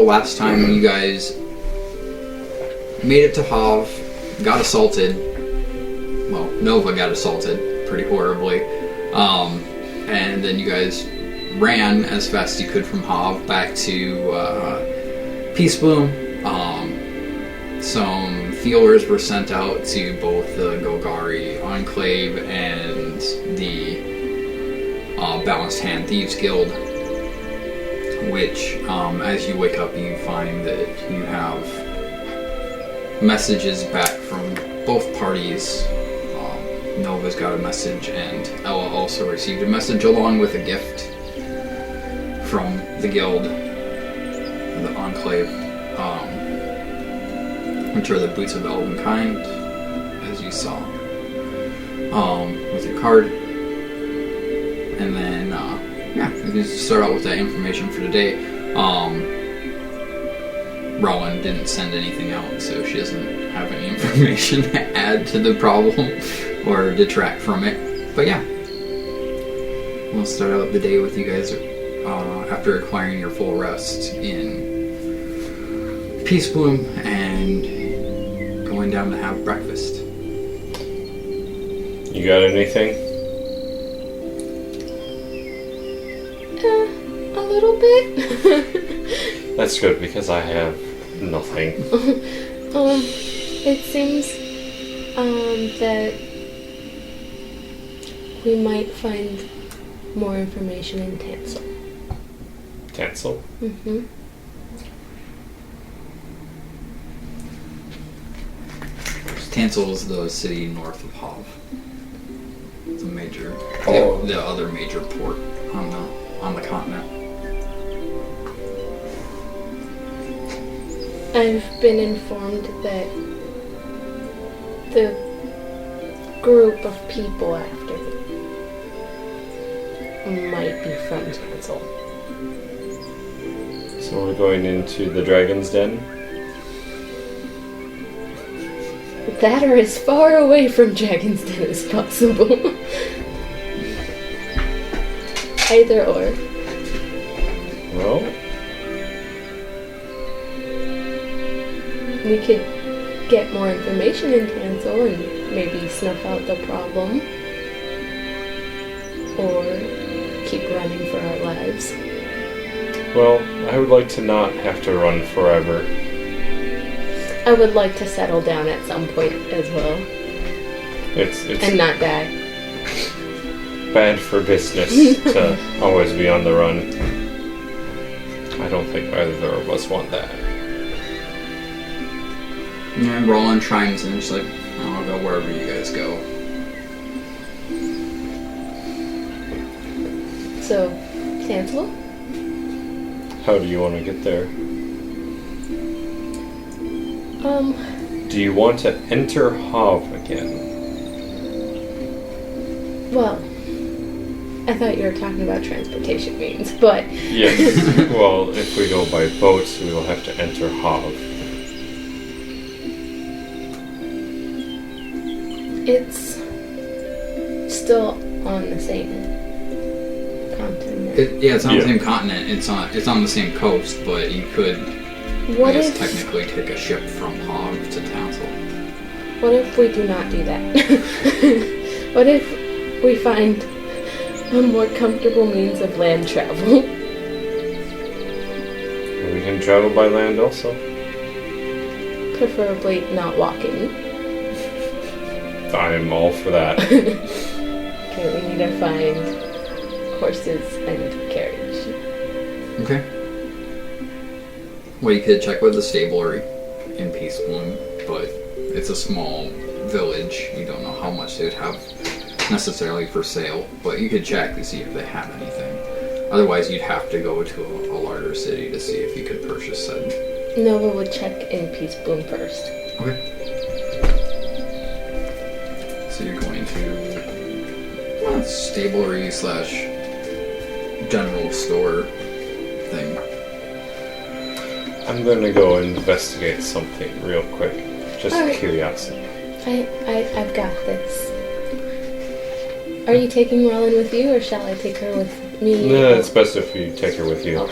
recall last time you guys made it to Hav, got assaulted. Well, Nova got assaulted pretty horribly. And then you guys ran as fast as you could from Hav back to Peace Bloom. Some feelers were sent out to both the Golgari Enclave and the Balanced Hand Thieves Guild, which, as you wake up, you find that you have messages back from both parties. Nova's got a message, and Ella also received a message along with a gift from the guild, the Enclave, which are the Boots of Elvenkind, as you saw, with your card. And then, you can start out with that information for today. Rowan didn't send anything out, so she doesn't have any information to add to the problem or detract from it. But yeah, we'll start out the day with you guys after acquiring your full rest in Peace Bloom and going down to have breakfast. You got anything? A little bit. That's good, because I have nothing. It seems that we might find more information in Tansel. Cancel? Mm-hmm. Tansel is the city north of Hav. It's a major, Oh. the other major port on the continent. I've been informed that the group of people after me might be from Tansel. So we're going into the Dragon's Den? That are as far away from Dragon's Den as possible. Either or. Well, We could get more information in Tansel and maybe snuff out the problem. Or keep running for our lives. well, I would like to not have to run forever. I would like to settle down at some point as well. It's And not die. bad for business to always be on the run. I don't think either of us want that. And Roland chimes in, she's like, I'll go wherever you guys go. So, Tansel? How do you want to get there? Do you want to enter Hav again? Well, I thought you were talking about transportation means, but Yes. Well, if we go by boat, we will have to enter Hav. it's still on the same continent. It's on Yeah. the same continent. It's on the same coast, but you could, What I guess, if technically take a ship from Hav to Tansel. what if we do not do that? What if we find a more comfortable means of land travel? We can travel by land also. Preferably not walking. I am all for that. Okay, we need to find horses and carriage. Okay. Well, you could check with the stablery in Peace Bloom, but it's a small village. You don't know how much they would have necessarily for sale, but you could check to see if they have anything. Otherwise, you'd have to go to a larger city to see if you could purchase said. Nova would check in Peace Bloom first. Okay. So you're going to stablery / general store thing. I'm gonna go investigate something real quick. Just Alright. curiosity. I've got this. Are you taking Rollin with you, or shall I take her with me? No, it's best if you take her with you. Oh.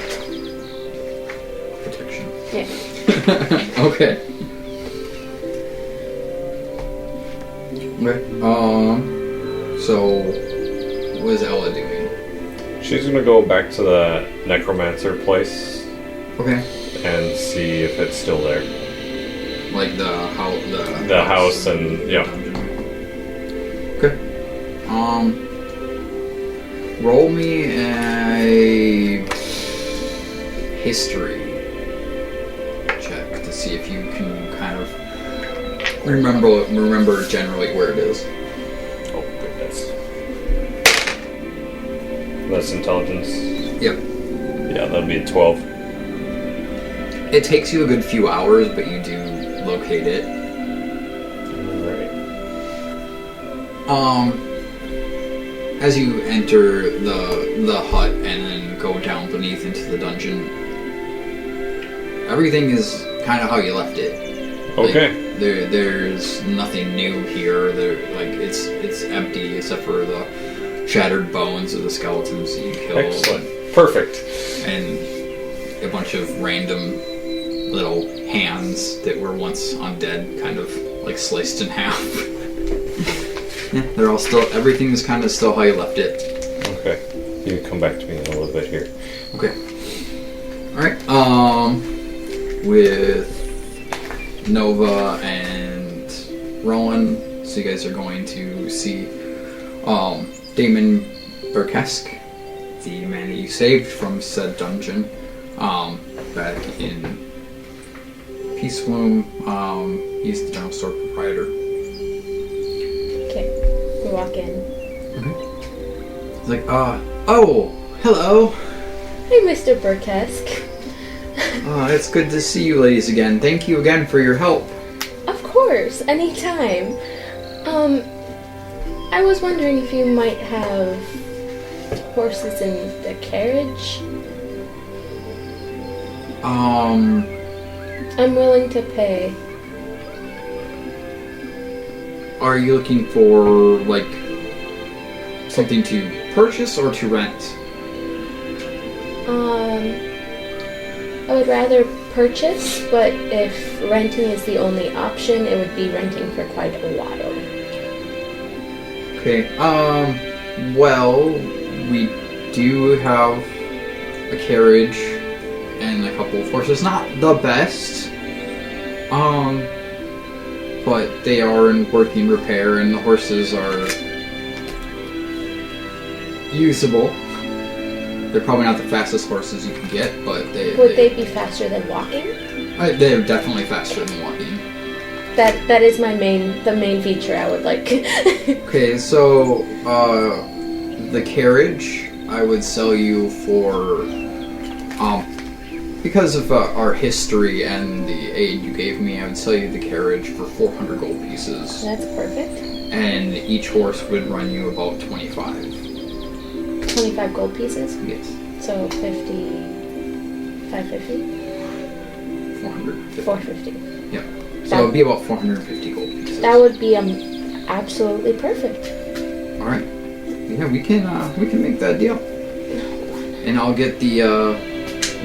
Protection. Yeah. Okay. Okay. So, what is Ella doing? She's gonna go back to the necromancer place Okay. and see if it's still there. Like the house and yeah. dungeon. Okay. Roll me a history check to see if you can kind of remember generally where it is. Oh goodness. That's intelligence. Yep. Yeah, that'd be a 12. It takes you a good few hours, but you do locate it. Alright. As you enter the hut and then go down beneath into the dungeon, everything is kind of how you left it. Okay. Like, there's nothing new here. It's empty except for the shattered bones of the skeletons that you killed. Excellent. Perfect. And a bunch of random little hands that were once undead, kind of like sliced in half. Yeah, they're all still. Everything is kind of still how you left it. Okay. You can come back to me in a little bit here. Okay. All right. With Nova and Rowan, so you guys are going to see Damon Burkesque, the man that you saved from said dungeon, back in Peace Bloom. He's the general store proprietor. Okay, we walk in. He's like, oh, hello. Hey, Mr. Burkesque. It's good to see you ladies again. Thank you again for your help. Of course, anytime. I was wondering if you might have horses in the carriage. I'm willing to pay. Are you looking for, like, something to purchase or to rent? I would rather purchase, but if renting is the only option, it would be renting for quite a while. Okay, well, we do have a carriage and a couple of horses. Not the best, but they are in working repair and the horses are usable. They're probably not the fastest horses you can get, but Would they be faster than walking? They're definitely faster than walking. That is the main feature I would like. Okay, so the carriage I would sell you for because of our history and the aid you gave me, I would sell you the carriage for 400 gold pieces. That's perfect. And each horse would run you about 25. 25 gold pieces? Yes. So 50... 550? 450. 450. Yeah. So it would be about 450 gold pieces. That would be absolutely perfect. Alright. Yeah, we can make that deal. And I'll get the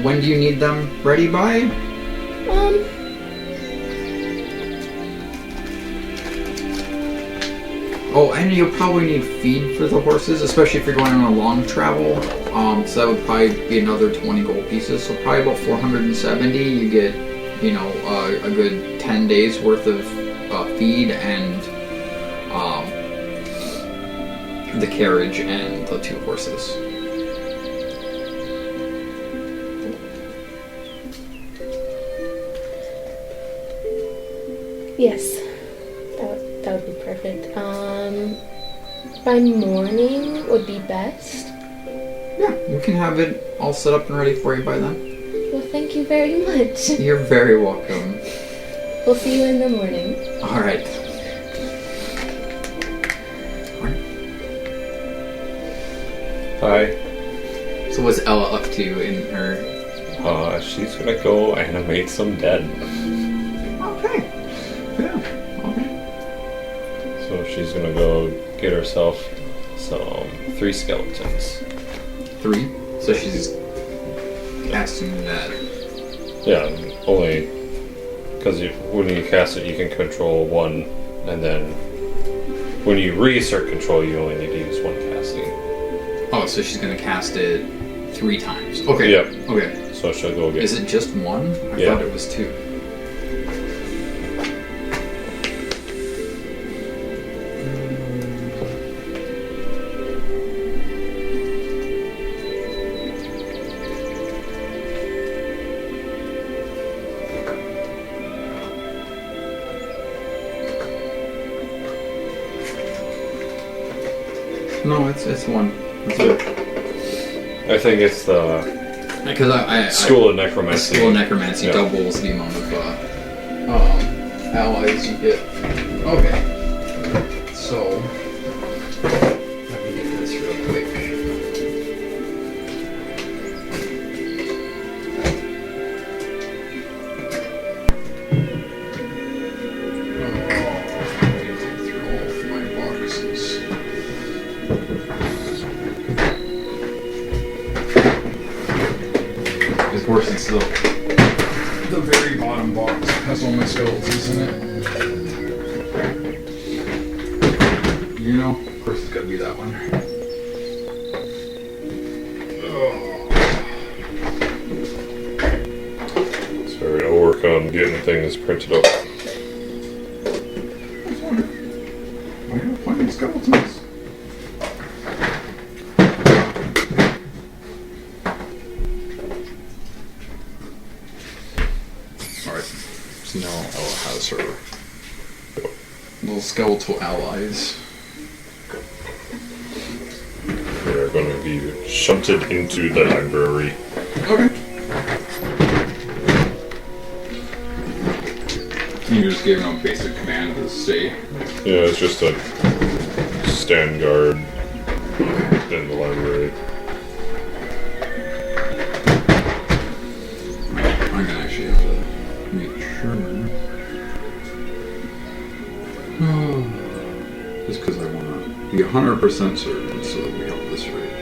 when do you need them ready by? Oh, and you'll probably need feed for the horses, especially if you're going on a long travel. So that would probably be another 20 gold pieces. So probably about 470. You get, a good 10 days worth of feed and the carriage and the 2 horses. Yes. That would be perfect. By morning would be best. Yeah, we can have it all set up and ready for you by then. Well, thank you very much. You're very welcome. We'll see you in the morning. All right. Hi. So what's Ella up to in her... She's gonna go animate some dead. Okay. Yeah. Okay. So she's gonna go get herself some 3 skeletons. 3. So she's casting that. Yeah, Only because when you cast it, you can control one, and then when you reassert control, you only need to use one casting. Oh, so she's gonna cast it 3 times. Okay. Yep. Okay. So she'll go again. Is it just 1? I Yeah. thought it was 2. No, it's 1. That's it. I think it's the Because School of Necromancy. School of Necromancy Yeah. doubles the amount of allies you get. Okay. So let me get this real quick. Through all of my boxes. Of course, it's the very bottom box has all my skeletons in it. You know, of course, it's gotta be that one. Sorry, I'll work on getting things printed up. Why do I find skeletons? Alright, so now Ella has her little skeletal allies. We're going to be shunted into the library. Okay. You just gave them a basic command to stay. Yeah, it's just a stand guard in the library. I'm gonna actually have to make sure. Just because I want to be 100% certain so that we have this right.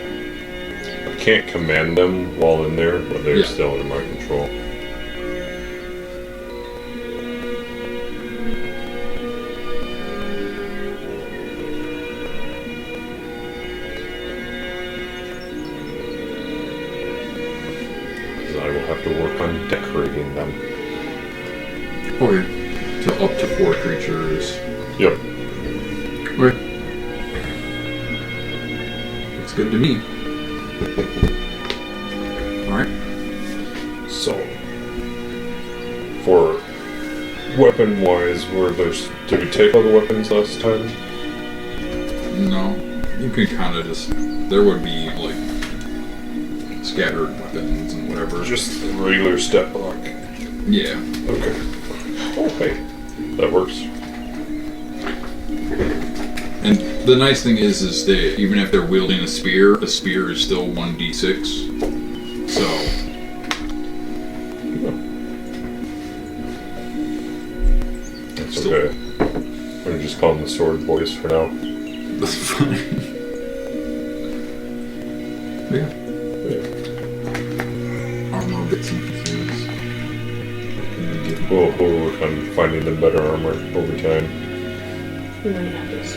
I can't command them while in there, but they're Yeah. still under my control. I will have to work on decorating them. Okay. So up to 4 creatures. Yep. Okay. Looks good to me. Alright. So, for weapon-wise, did we take all the weapons last time? No. You can kind of just... There would be, like, scattered weapons and whatever. Just the regular step block. Yeah. Okay. Oh, hey. That works. And the nice thing is that even if they're wielding a spear is still 1d6. So... That's Still- okay. We're gonna just call them the sword boys for now. That's fine. Yeah. Armor bits and pieces. We'll work on finding them better armor over time. We might have this.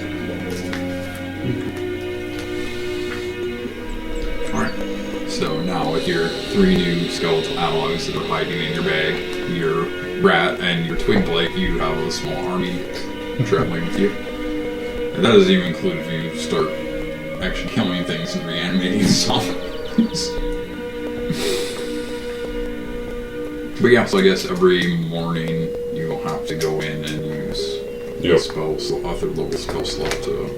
Alright. So now with your 3 new skeletal allies that are hiding in your bag, your rat and your twig blade, you have a small army traveling with you. And that doesn't even include if you start actually killing things and reanimating zombies. But yeah, so I guess every morning you'll have to go in and use Yep. spells, other level spell slot to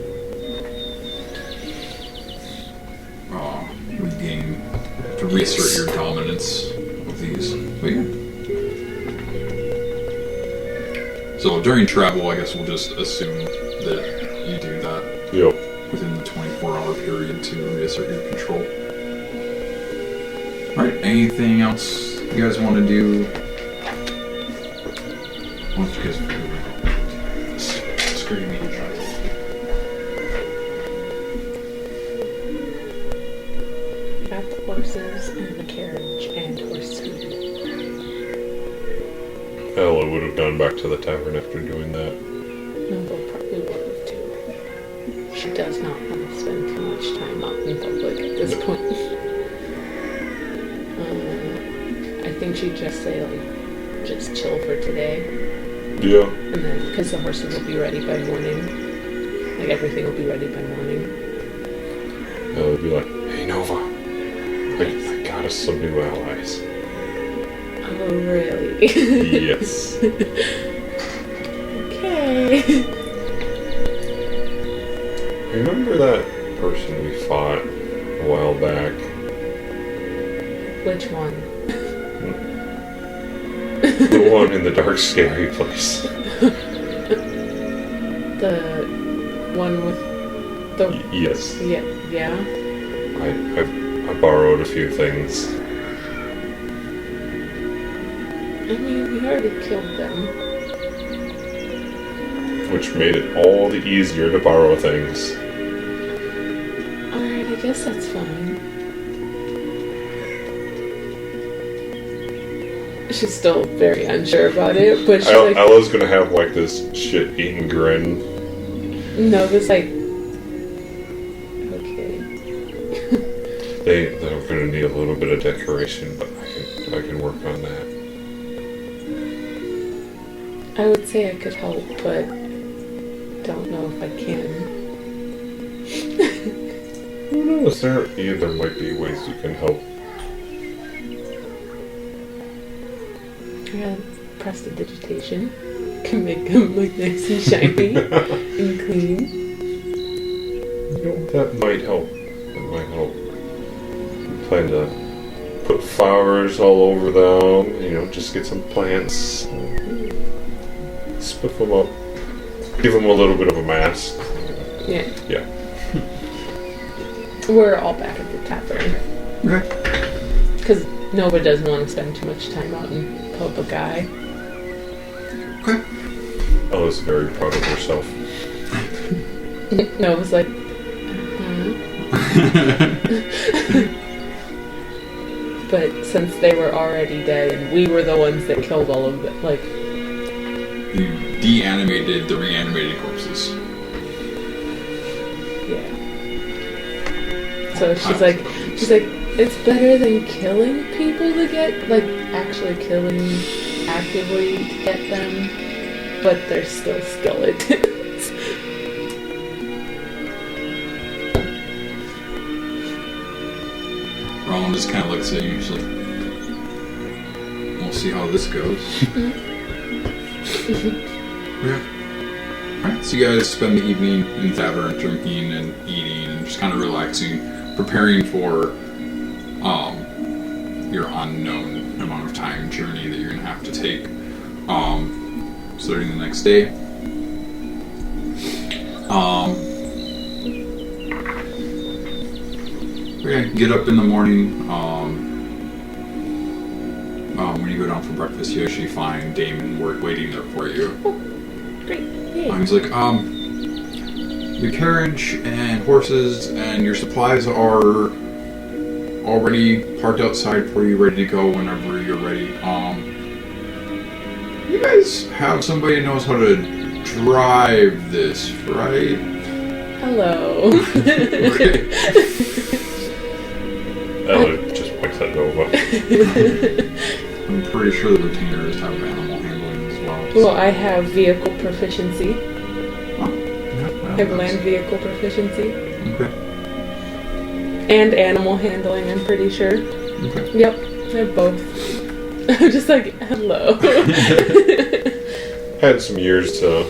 regain, to reassert your dominance of these. But yeah. So during travel, I guess we'll just assume that you do that Yep. within the 24-hour period to reassert your control. Alright, anything else you guys want to do? Why don't you guys figure out screaming child? Got the horses and the carriage and horse food. Ella would have gone back to the tavern after doing that. Noble probably would have too. She does not want to spend too much time out in public at this point. I think she'd just say, like, just chill for today. Yeah. And then, because the horses will be ready by morning. Like, everything will be ready by morning. Ella would be like, hey, Nova, I got us some new allies. Oh, really? Yes. Okay. Remember that person we fought a while back? Which one? The one in the dark, scary place. The one with the... Yes. Yeah. I borrowed a few things. I mean, we already killed them. Which made it all the easier to borrow things. Alright, I guess that's fine. She's still very unsure about it, but she's like... Ella's gonna have like this shit-eating grin. Nova's like... Okay. They're gonna need a little bit of decoration, but I can work on that. I would say I could help, but don't know if I can. Who knows? There might be ways you can help. Yeah, prestidigitation can make them look nice and shiny and clean. You know, that might help. That might help. We plan to put flowers all over them. You know, just get some plants. Spiff them up. Give them a little bit of a mask. Yeah. Yeah. We're all back at the tavern. Okay. Because Nova doesn't want to spend too much time out in public eye. Okay. Ella's very proud of herself. Nova's like, But since they were already dead and we were the ones that killed all of them, like... You de-animated the reanimated corpses. Yeah. So she's like, it's better than killing people to get, like, actually killing actively to get them, but they're still skeletons. Roland just kind of looks at you. She's like, "We'll see how this goes." Yeah. Alright, so you guys spend the evening in the tavern, drinking and eating, and just kind of relaxing, preparing for your unknown amount of time journey that you're going to have to take starting the next day. Okay, get up in the morning. When you go down for breakfast, you actually find Damon waiting there for you. Great. Yay. He's like, your carriage and horses and your supplies are already parked outside for you, ready to go whenever you're ready. You guys have somebody who knows how to drive this, right? Hello. Okay. Ella just points at Nova. I'm pretty sure the retainers have animal handling as well. Well, I have vehicle proficiency. Oh, I have land vehicle proficiency. Okay. And animal handling, I'm pretty sure. Okay. Yep, I have both. I'm just like, hello. Had some years to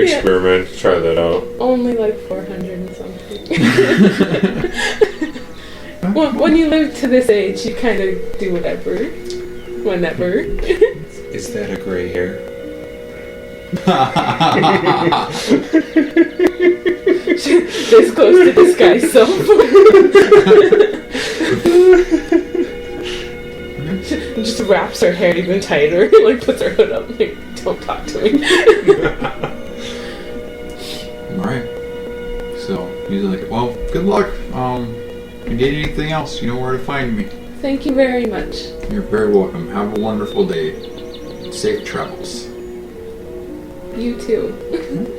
experiment, try that out. Only like 400 and something. Well, when you live to this age, you kind of do whatever. Whenever. Is that a gray hair? This close to disguise self. Just wraps her hair even tighter, like puts her hood up, like, don't talk to me. Alright. So, he's like, well, good luck. If you need anything else, you know where to find me. Thank you very much. You're very welcome. Have a wonderful day. Safe travels. You too.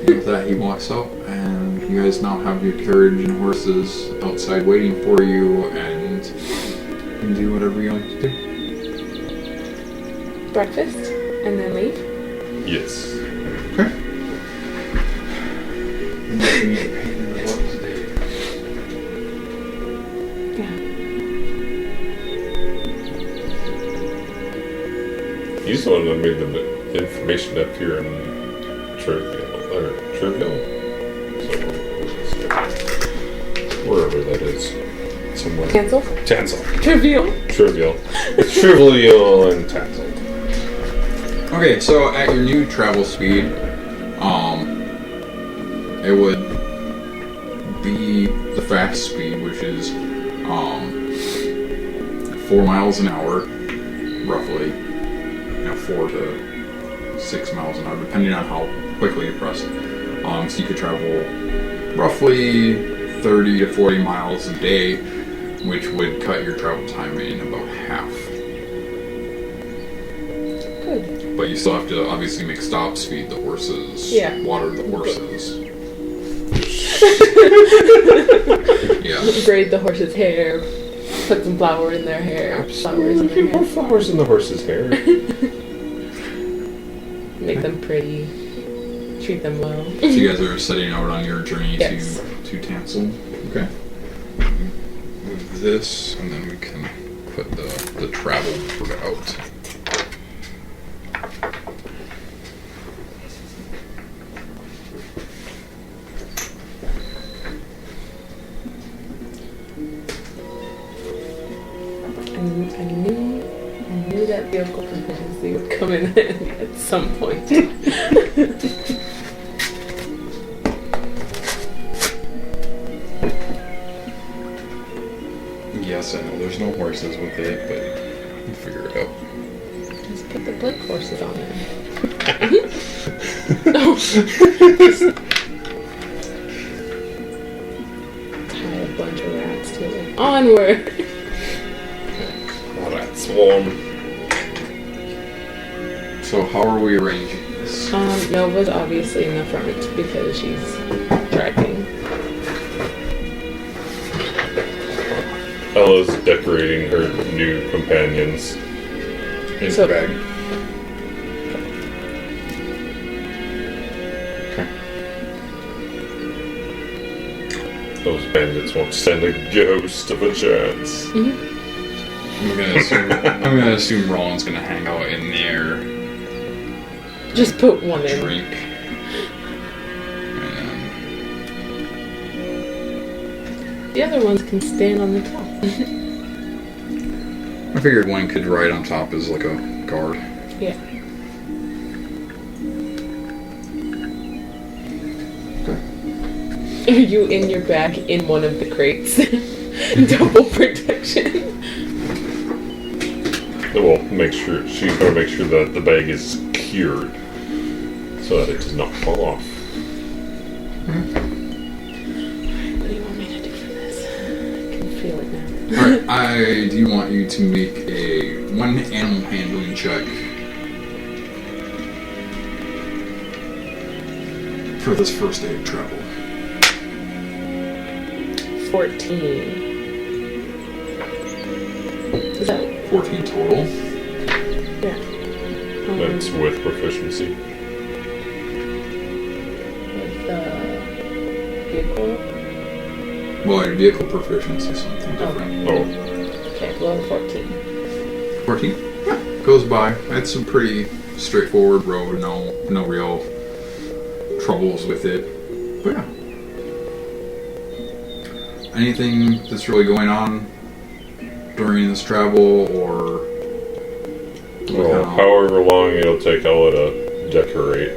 With that, he walks up, and you guys now have your carriage and horses outside waiting for you, and you can do whatever you like to do. Breakfast and then leave. Yes. Okay. Yeah. He's the one that made the information appear in Trivial. Wherever that is. Somewhere. Cancel. Tansel. Trivial. Trivial. It's trivial and Tansel. Okay, so at your new travel speed, it would be the fast speed, which is 4 miles an hour, roughly. 4 to 6 miles an hour, depending on how quickly you press. So you could travel roughly 30 to 40 miles a day, which would cut your travel time in about half. Good. But you still have to obviously make stops, feed the horses, Yeah. water the horses. Yeah. Braid the horse's hair. Put some flour in their hair. Flowers in their hair. Flowers in the horse's hair. Make them pretty. Treat them well. So you guys are setting out on your journey Yes. to Tansel. Okay. Move this, and then we can put the travel book out. I knew that vehicle proficiency would come in at some point. Yes, I know there's no horses with it, but we'll figure it out. Just put the blood horses on there. Tie a bunch of rats to it. Onward! Oh, that swarm. So how are we arranging this? Nova's obviously in the front because she's driving. Ella's decorating her new companions. In So- the bag. Okay. Those bandits won't stand a ghost of a chance. Mm-hmm. I'm gonna assume Roland's gonna hang out in there, Just put one in. drink, and The other ones can stand on the top. I figured one could ride on top as like a guard. Yeah. Are you in your bag in one of the crates? Double protection. Well, she's gonna make sure that the bag is cured so that it does not fall off. What do you want me to do for this? I can feel it now. Alright, I do want you to make one animal handling check for this first day of travel. 14. Is that 14 total. yeah? That's with proficiency. With the vehicle. Well, your vehicle proficiency is something different. Oh, Okay, well 14. 14? Yeah, goes by. It's a pretty straightforward road, no real troubles with it. But yeah. Anything that's really going on during this travel, or well, however long it'll take Ella to decorate.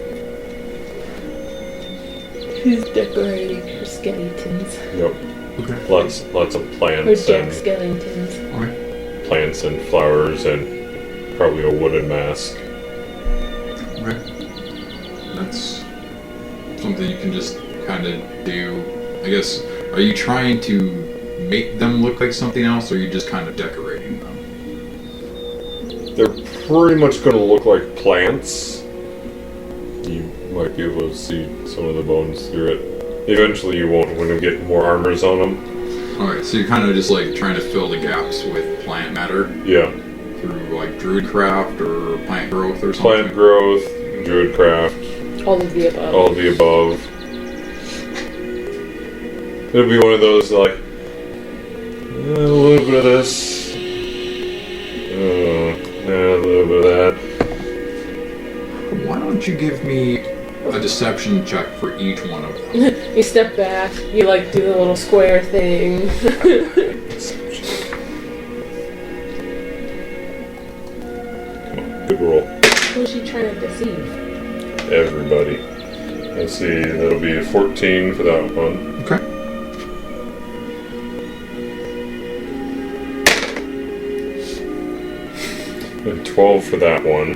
Who's decorating her skeletons? Yep. Okay. Lots of Her plants dead and skeletons. Okay. plants and flowers and probably a wooden mask. Okay. That's something you can just kind of do. I guess, are you trying to make them look like something else, or are you just kind of decorating them? they're pretty much going to look like plants. You might be able to see some of the bones through it. Eventually you won't when you get more armors on them. Alright, so you're kind of just like trying to fill the gaps with plant matter Yeah. through like druidcraft or plant growth or something? Plant growth, druidcraft, All of the above. all of the above. It'll be one of those like a little bit of this, a little bit of that. Why don't you give me a deception check for each one of them? You step back, you like do the little square thing. Good roll. Who's she trying to deceive? Everybody. Let's see, that'll be a 14 for that one. Okay. And 12 for that one.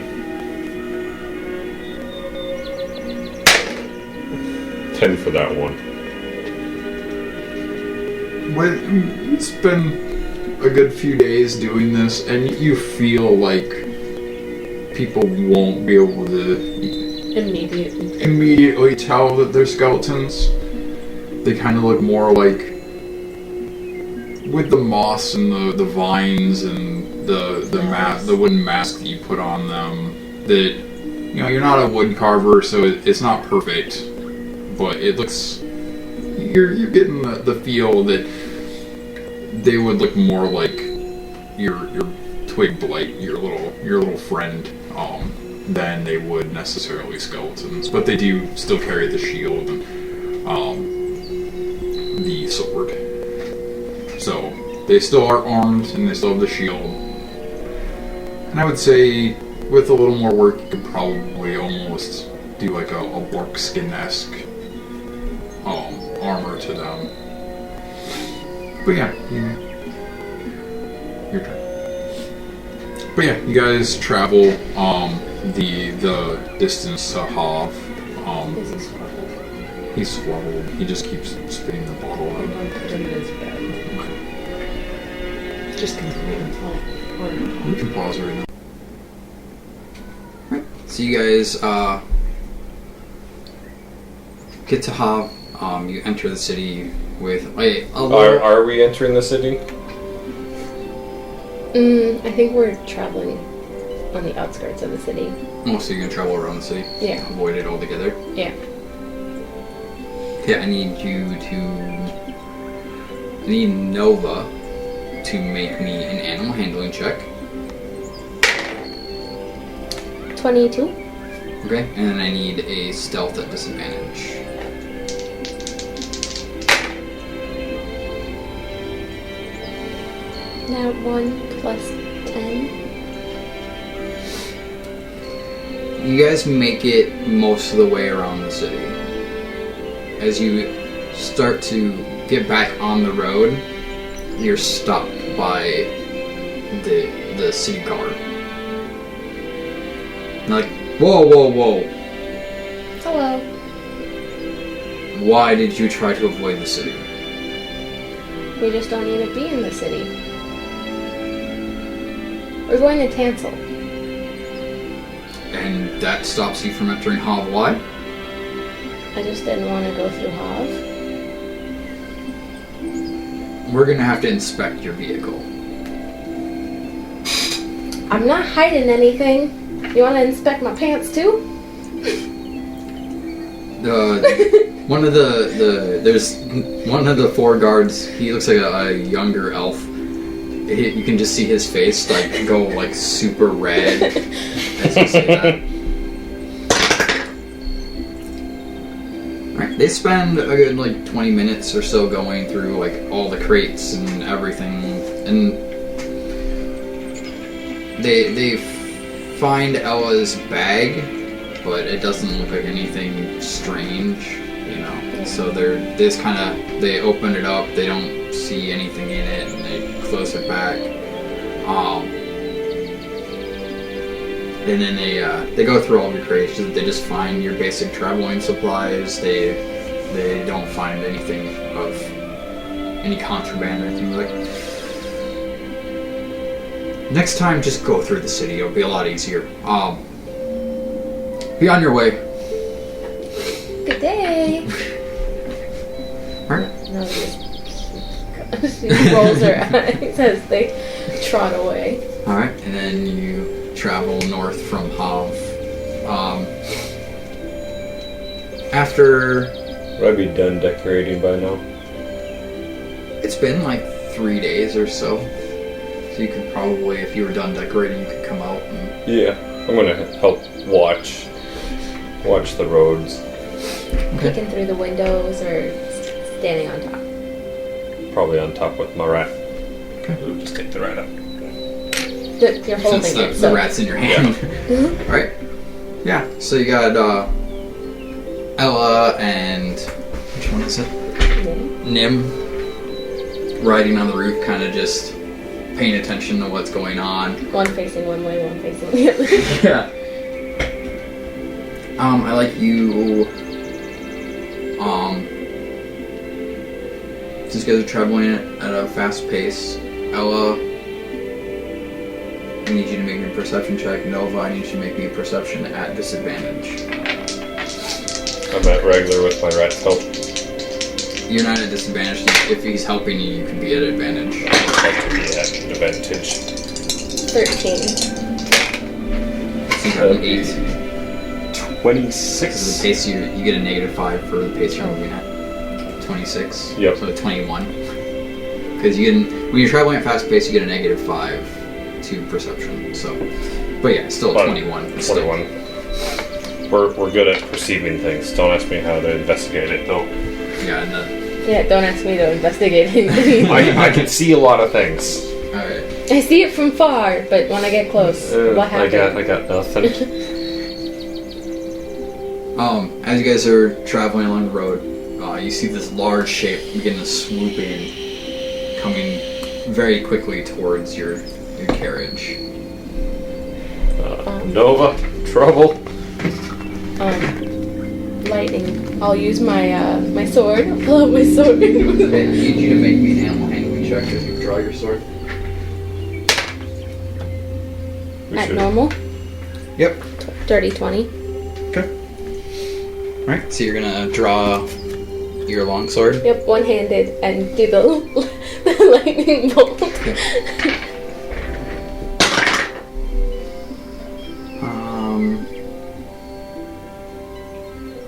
10 for that one. Well, it's been a good few days doing this, and you feel like people won't be able to immediately tell that they're skeletons. They kind of look more like, with the moss and the vines and the wooden mask that you put on them, that, you know, you're not a wood carver, so it's not perfect, but it looks, you're getting the feel that they would look more like your twig blight, your little friend, than they would necessarily skeletons. But they do still carry the shield and the sword. So they still are armed and they still have the shield. And I would say with a little more work you could probably almost do like a orc skin-esque armor to them. But yeah, your turn. But yeah, you guys travel the distance to Hav. Is he swaddled? He's swaddled. He just keeps spitting the bottle I'm out. gonna put him in his bed. Just continue. We can pause right now. So you guys get to Hav. You enter the city with a little... Are we entering the city? I think we're traveling on the outskirts of the city. Oh, so you're gonna travel around the city? Yeah. Avoid it altogether? Yeah. Okay, I need Nova to make me an animal handling check. 22. Okay, and then I need a stealth at disadvantage. Now 1 plus 10. You guys make it most of the way around the city. As you start to get back on the road, you're stopped by the city guard. And like, whoa. Hello. Why did you try to avoid the city? We just don't need to be in the city. We're going to Tansel. And that stops you from entering Hav. Why? I just didn't want to go through Hav. We're gonna have to inspect your vehicle. I'm not hiding anything. You want to inspect my pants too? There's one of the 4 guards. He looks like a younger elf. You can just see his face like go like super red as you say that. Alright, they spend a good like 20 minutes or so going through like all the crates and everything, and they find Ella's bag, but it doesn't look like anything strange, you know. Yeah. So they open it up, they don't see anything in it, and they close it back. And then they go through all of your crates. They just find your basic traveling supplies. They don't find anything of any contraband or anything like. Next time, just go through the city. It'll be a lot easier. Be on your way. Good day. Alright. No, she rolls her eyes as they trot away. Alright, and then you travel north from Hav. After... Would I be done decorating by now? It's been like 3 days or so. So you could probably, if you were done decorating, you could come out and... Yeah, I'm gonna help watch the roads. Peeking through the windows or standing on top. Probably on top with my rat. Okay. We'll just take the rat up. You're holding Since it. the rat's in your hand. Alright. Yeah, so you got Ella and... Which one is it? Nim. Riding on the roof, kind of just paying attention to what's going on. One facing one way, one facing the other. Yeah. I like you. Since you guys are traveling at a fast pace, Ella, I need you to make me a perception check. Nova, I need you to make me a perception at disadvantage. I'm at regular with my rat's help. You're not at disadvantage. If he's helping you, you can be at advantage. That could be at advantage. 13. So you have an 8. 26. Because of the pace you get a -5 for the pace you're moving at. 26. Yep. So 21. Because when you're traveling at fast pace, you get a -5 to perception. So, but yeah, still But 21. 21. We're good at perceiving things. Don't ask me how to investigate it though. Yeah, and Yeah, don't ask me to investigate anything. I can see a lot of things. alright. I see it from far, but when I get close, what happened? I got nothing. As you guys are traveling along the road, you see this large shape begin to swoop in, coming very quickly towards your carriage. Nova, trouble. Lightning. I'll use my my sword. I'll pull out my sword. I need you to make me an animal handling check as you draw your sword. At normal. Yep. Dirty 20. Okay. Alright, so you're gonna draw your longsword. Yep, one-handed and do the lightning bolt.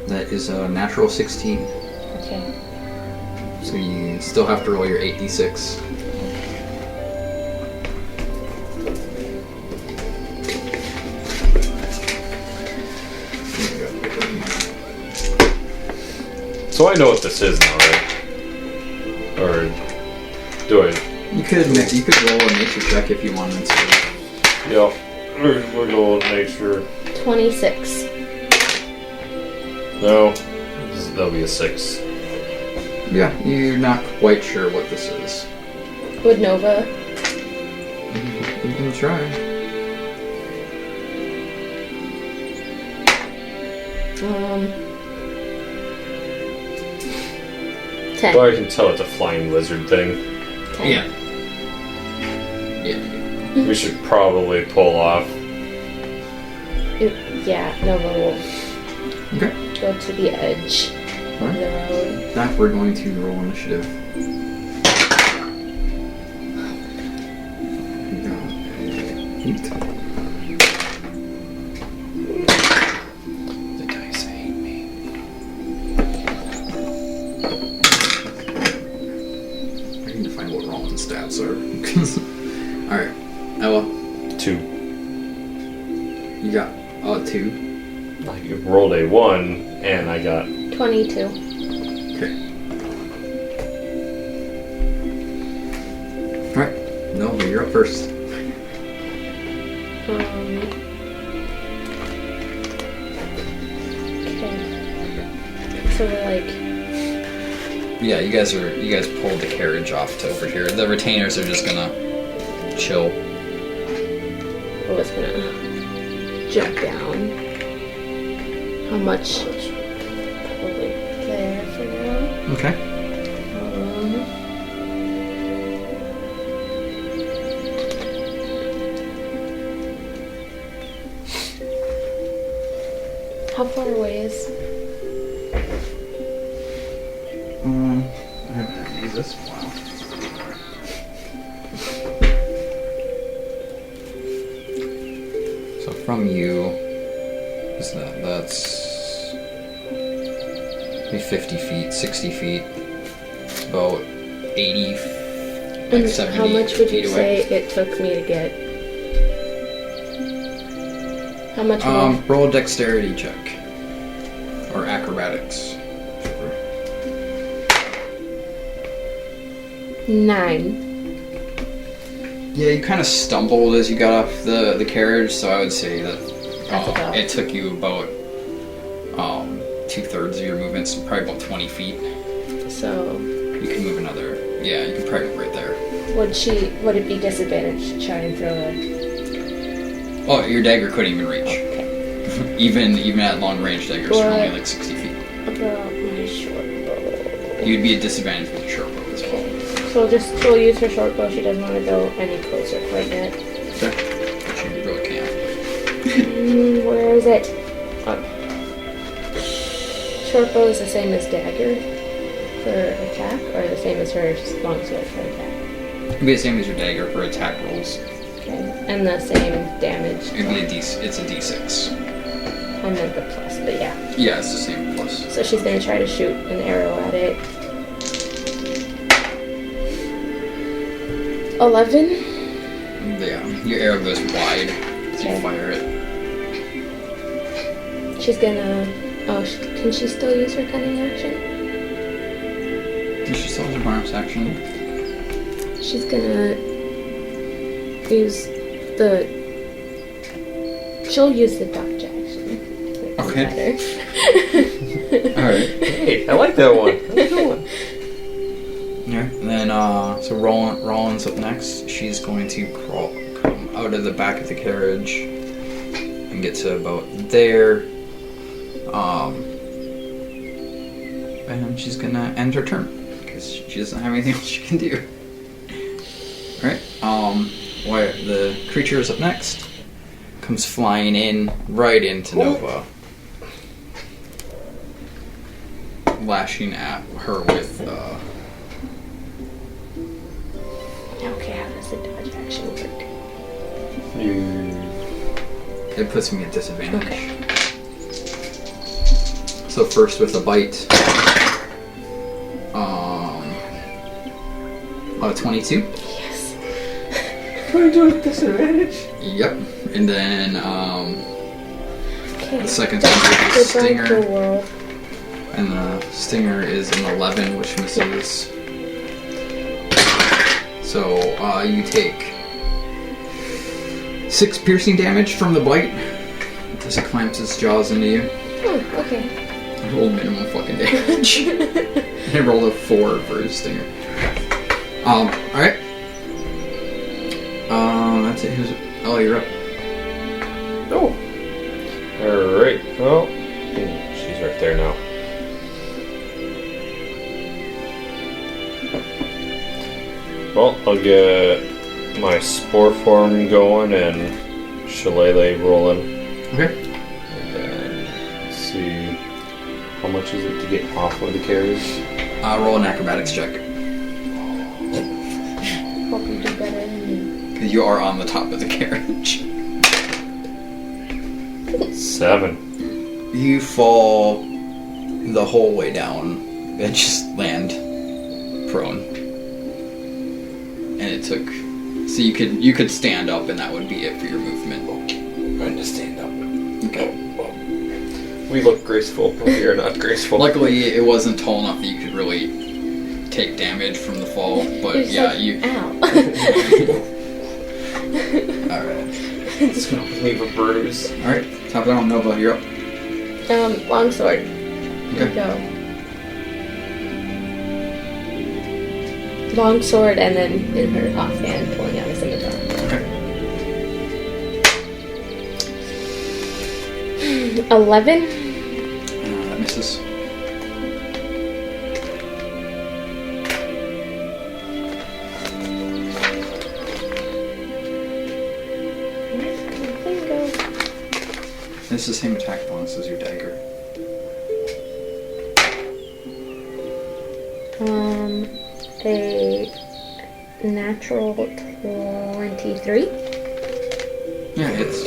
That is a natural 16. Okay. So you still have to roll your 8d6. So I know what this is now, right? Or do I? You could roll a nature check if you wanted to. Yeah. We're going nature. 26. No. That'll be a 6. Yeah, you're not quite sure what this is. Would Nova? You can try. Um. 10. Well, I can tell it's a flying lizard thing. 10. Yeah. Yeah. We should probably pull off. Yeah, Nova will Okay. go to the edge of Alright. the road. That we're going to roll initiative. The dice hate me. I need to find what Roland's stats are. Alright. Ella, 2. you got 2. I rolled a 1, and I got 22. Okay. Alright. No, but you're up first. Okay. So we're like, Yeah, you guys pulled the carriage off to over here. The retainers are just gonna chill. I was gonna jump down. How much? Probably there for now. Okay. How far away is? I haven't used this in a while. So from you, is that's maybe 50 feet, 60 feet. It's about 80, like 70 How much would you feet say away. it took me to get? How much more? Roll a dexterity check. Or acrobatics. 9. Yeah, you kind of stumbled as you got off the carriage, so I would say that That's about- it took you about 2/3 of your movements, probably about 20 feet. So You can move another. Yeah, you can probably move right there. would it be disadvantaged to try and throw a? Oh, your dagger couldn't even reach. Okay. even at long range daggers are What? only like 60 feet. About my short bow. You'd be at disadvantage with your short bow as well. Okay. So she'll use her short bow. She doesn't want to go any closer quite yet. Okay. But you really can't. Where is it? Oh. Short bow is the same as dagger for attack, or the same as her longsword for attack. It'd be the same as your dagger for attack rolls. Okay. And the same damage. It'd be it's a d6. I meant the plus, but yeah. Yeah, it's the same plus. So she's gonna try to shoot an arrow at it. 11. Yeah, your arrow goes wide as you Okay. fire it. She's gonna. Oh, can she still use her cunning action? And she still has her bonus action. She's gonna use the. She'll use the dodge action. Okay. Better. Alright. Hey, I like that one. That's a good one. Yeah. And then, so Rollins up next. She's going to come out of the back of the carriage and get to about there. And she's gonna end her turn because she doesn't have anything else she can do. Alright. The creature is up next. Comes flying in right into Nova. Lashing at her with Okay, how does the dodge action work? it puts me at disadvantage. Okay. So first with a bite. 22. Yes. 22 with disadvantage. Yep. And then Okay. the second time with the Goodbye to stinger. world. And the stinger is an 11, which misses. So you take 6 piercing damage from the bite as it clamps its jaws into you. Oh, okay. I rolled minimum fucking damage. And I rolled a 4 for his stinger. Alright. That's it. Oh, you're up. Oh. Alright. Well, she's right there now. Well, I'll get my spore form going and shillelagh rolling. Okay. And then see how much is it to get off of the carriage. Roll an acrobatics check. Hope you do better than me. Because you are on the top of the carriage. 7. You fall the whole way down and just land prone. And it took... So you could stand up and that would be it for your movement. I'm going to stand up. Okay. We look graceful, but we are not graceful. Luckily, it wasn't tall enough that you could really take damage from the fall, but You're just yeah, like, you... Ow. Alright. It's going to leave a bruise. Alright, top down, Nova, you're up. Longsword. Here we Okay. go. Longsword, and then in her offhand, pulling out a scimitar. Okay. 11. That misses. Where'd my thing go? The It's the same attack bonus as your dagger. A natural 23. Yeah, it's.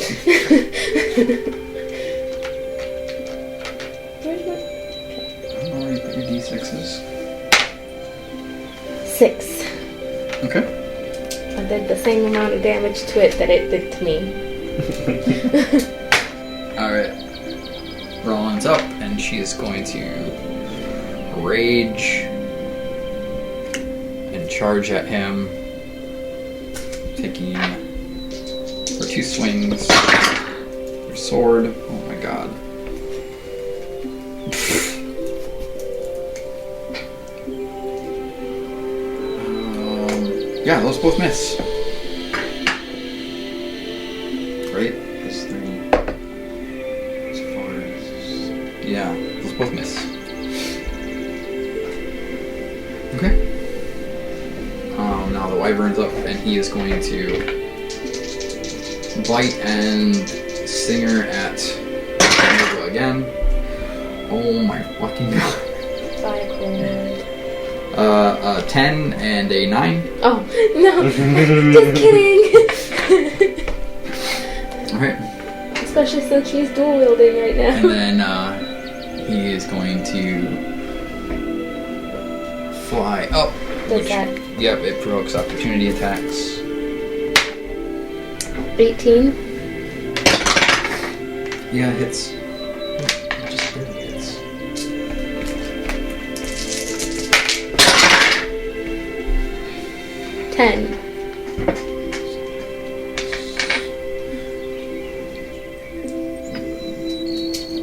Where's my... I don't know where you put your d6s. 6. Okay. I did the same amount of damage to it that it did to me. Alright. Roland's up, and she is going to rage and charge at him, taking her 2 swings. Her sword. Oh my god. Yeah, those both miss. Right? This thing. As far as. Yeah, those both miss. Okay. Now the wyvern's up, and he is going to bite and stinger at Nova again. Oh my fucking god. 10 and a 9. Oh, no. Just kidding. Alright. Especially since she's dual wielding right now. And then he is going to fly up. Does that? Yep, it provokes opportunity attacks. 18. Yeah, it hits. Just barely hits. Ten.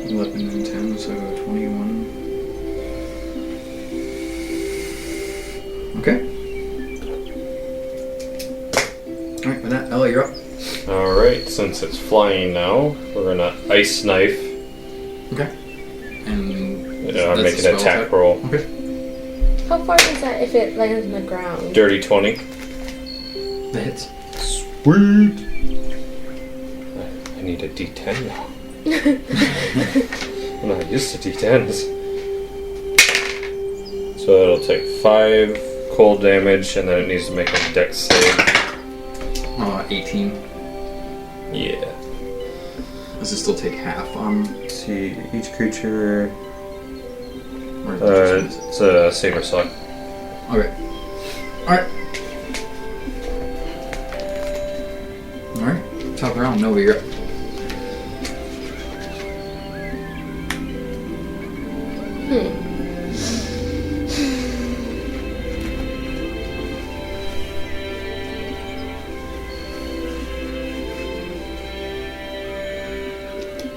11 and 10, so 21. Okay. Alright, with that, Ella, you're up. Alright, since it's flying now, we're gonna ice knife. Okay. And Make that's an a spell attack roll. Okay. How far is that if it lands on the ground? Dirty 20. That hits. Sweet! I need a D10 now. I'm not used to D10s. So it'll take 5 cold damage, and then it needs to make a dex save. 18. Yeah. Does it still take half on? Let's see, each creature. Or is it just It's a saber slot. Okay. Alright. Alright. Top round, Nova, you're up.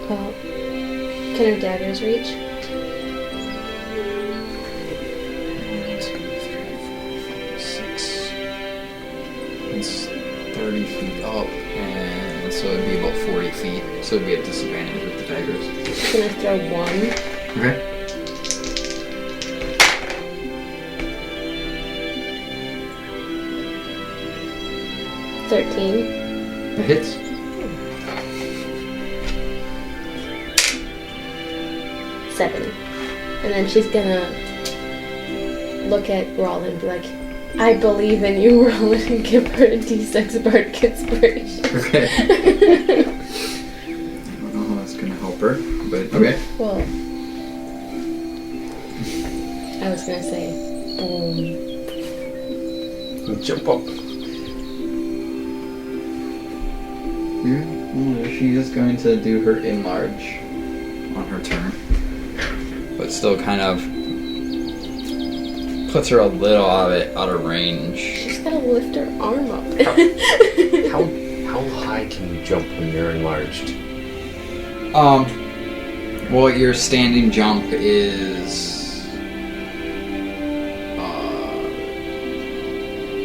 Well, can her daggers reach? 1, 2, 3, 4, 5, 6. It's 30 feet up, and so it'd be about 40 feet. So it'd be a disadvantage with the daggers. Just gonna throw 1. Okay. That hits. 7. And then she's gonna look at Roland and be like, I believe in you, Roland, and give her a D6 bardic inspiration. Okay. I don't know how that's gonna help her, but okay. Well, I was gonna say, boom. Jump up. Yeah, well, she is going to do her enlarge on her turn, but still kind of puts her a little out of range. She's gotta lift her arm up. How high can you jump when you're enlarged? Well, your standing jump is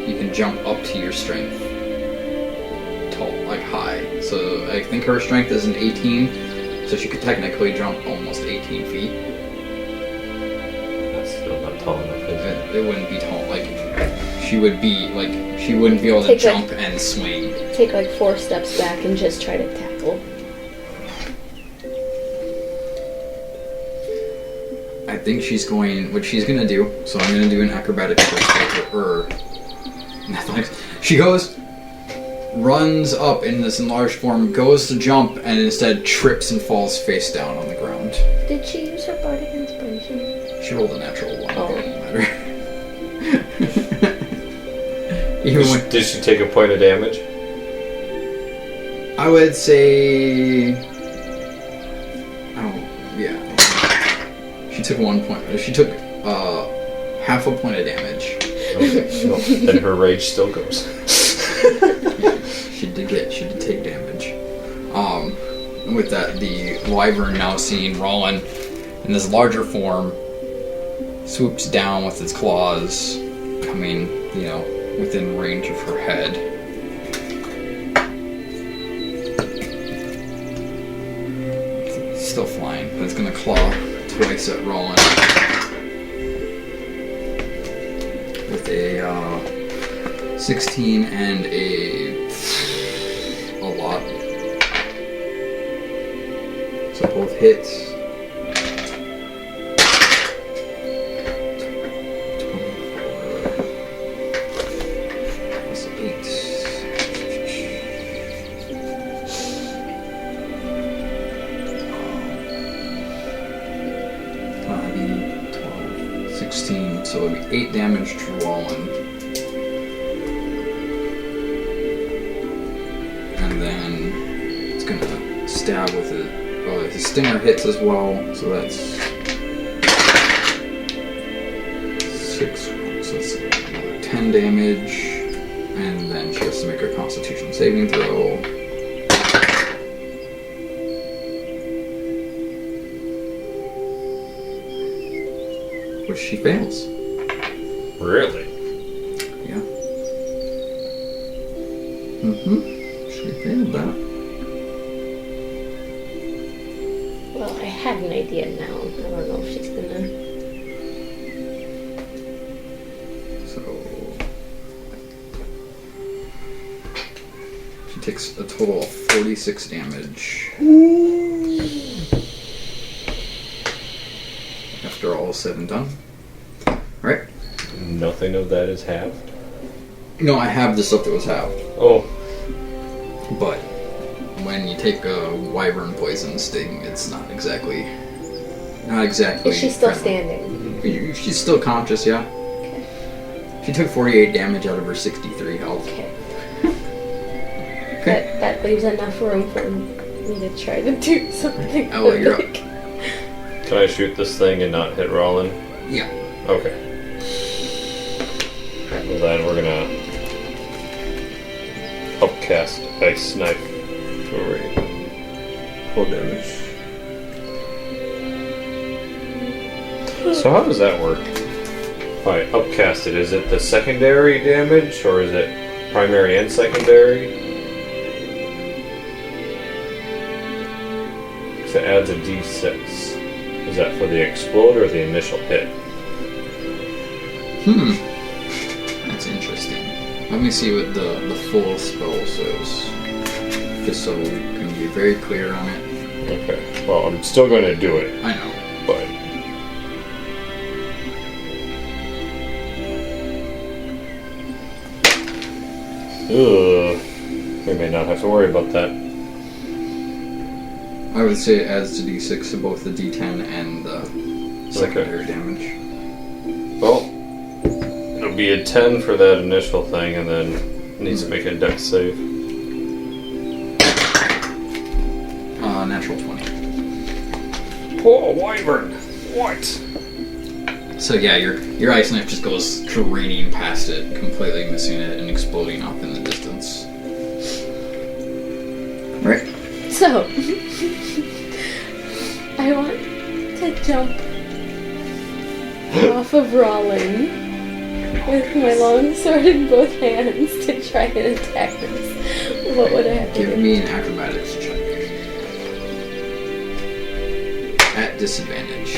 you can jump up to your strength. Like high, so I think her strength is an 18, so she could technically jump almost 18 feet. That's still not tall enough, is it? It wouldn't be tall. Like she wouldn't be able to Take jump and swing. Take like 4 steps back and just try to tackle. think what she's gonna do, so I'm gonna do an acrobatics check or athletics. She runs up in this enlarged form, goes to jump, and instead trips and falls face down on the ground. Did she use her bardic inspiration? She rolled a natural 1, Oh. it doesn't matter. Did she take a point of damage? I would say... Oh, yeah. She took 1 point. She took half a point of damage. Okay, well, then her rage still goes. She did take damage. With that, the wyvern, now seeing Rollin in this larger form, swoops down with its claws, coming, within range of her head. It's still flying, but it's gonna claw twice at Rollin. With a 16 and a lot. So both hits. 24 plus 8. 12, 16. So it'll be 8 damage to Rollin. And then it's gonna stab with it. Well, his stinger hits as well, so that's 6. So that's another 10 damage. And then she has to make a Constitution saving throw. Which she fails. Really? Yeah. She failed that. Well, I had an idea now. I don't know if she's gonna... So she takes a total of 46 damage. After all is said and done. Alright. Nothing of that is halved? No, I have the stuff that was halved. Oh. But when you take a wyvern poison sting, it's not exactly... Is she still friendly. standing? She's still conscious, yeah. Okay. She took 48 damage out of her 63 health. Okay. Okay. That leaves enough room for me to try to do something. Oh, well, you're up. Can I shoot this thing and not hit Rollin? Yeah. Okay. Well then we're gonna upcast Ice Knife for 4 damage. So how does that work? If I upcast it, is it the secondary damage or is it primary and secondary? So it adds a d6. Is that for the explode or the initial hit? That's interesting. Let me see what the full spell says. Just so we can be very clear on it. Okay. Well, I'm still going to do it, I know. but... Ugh. We may not have to worry about that. I would say it adds to d6 to both the d10 and the secondary damage. Well, it'll be a 10 for that initial thing, and then it needs to make a dex save. Natural 20. Oh, wyvern! What? So yeah, your ice knife just goes careening past it, completely missing it and exploding off in the distance. Right? So, I want to jump off of Rollin with my long sword in both hands to try and attack this. What would I have to Give do? me an acrobatics check. At disadvantage.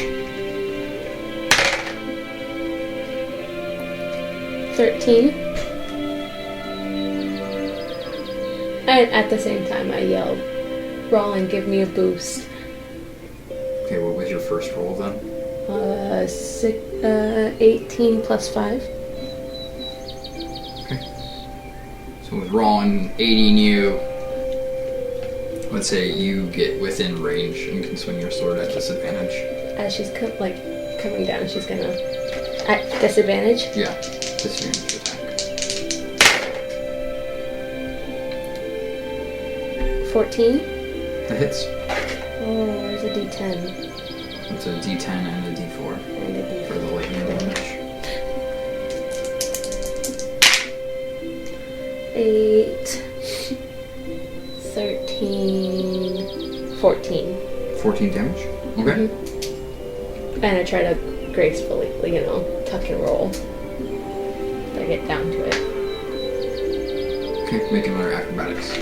13. And at the same time, I yelled, Rollin, give me a boost. Okay, what was your first roll then? 18 plus 5. So with Rollin aiding you, let's say you get within range and can swing your sword at disadvantage. As she's coming down, she's gonna at disadvantage. Yeah, disadvantage attack. 14. That hits. Oh, where's a D10? It's a D10 and a D4 And a D4. for the lightning damage. 8, 13, 14. 14 damage. Okay. And I try to gracefully, tuck and roll. I get down to it. Okay, make another acrobatics.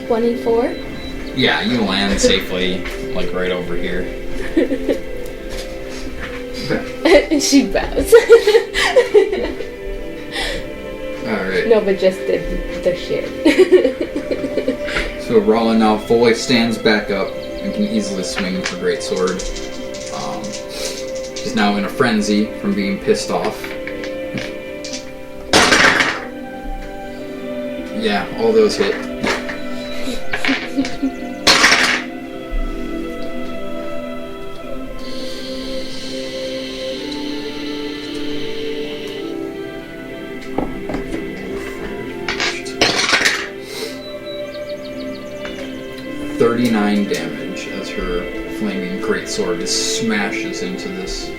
24. Yeah, you land safely, like right over here. Okay. And she bows. Alright. No, but just the shit. So Rollin now fully stands back up and can easily swing her greatsword. She's now in a frenzy from being pissed off. Yeah, all those hit. .39 damage as her flaming greatsword just smashes into this.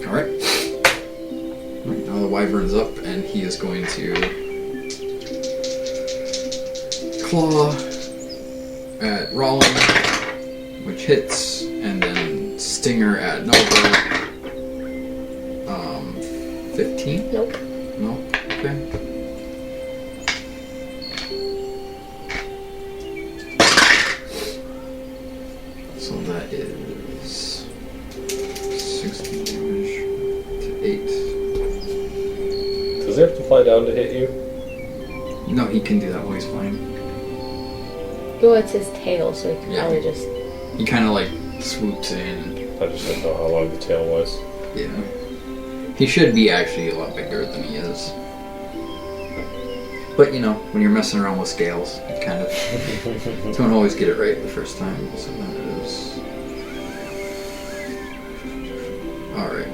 Alright. Now the wyvern's up and he is going to claw at Rollin, which hits, and then stinger at Nova. 15? Nope. No? Okay. So that is 16 damage to 8. Does he have to fly down to hit you? No, he can do that while he's flying. Well, it's his tail, so he can Yeah. probably just... He kind of like swoops in. I just didn't know how long the tail was. Yeah. He should be actually a lot bigger than he is. But when you're messing around with scales, you kind of don't always get it right the first time. So that is... Alright.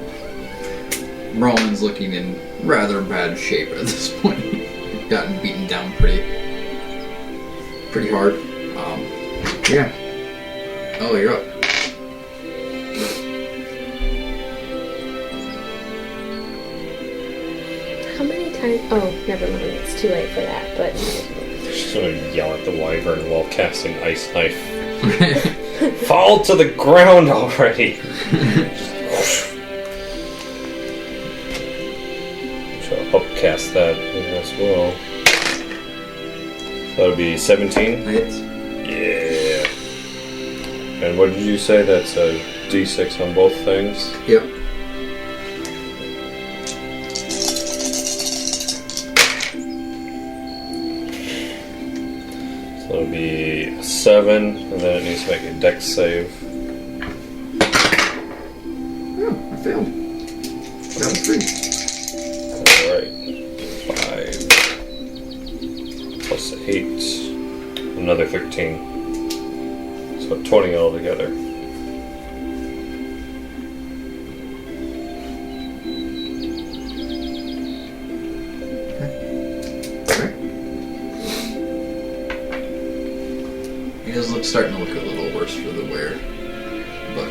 Rollin's looking in rather bad shape at this point. He's gotten beaten down pretty hard. Yeah. Oh, you're up. How many times... Oh, never mind. It's too late for that, but... She's gonna yell at the wyvern while casting Ice Knife. Fall to the ground already! She'll upcast that as well. That would be 17. That hits. Yeah. And what did you say? That's a D6 on both things? Yep. So it'll be a 7, and then it needs to make a dex save. Oh, I failed. That was 3. Alright. 5 plus 8. Another 13. So 20 altogether. It is starting to look a little worse for the wear, but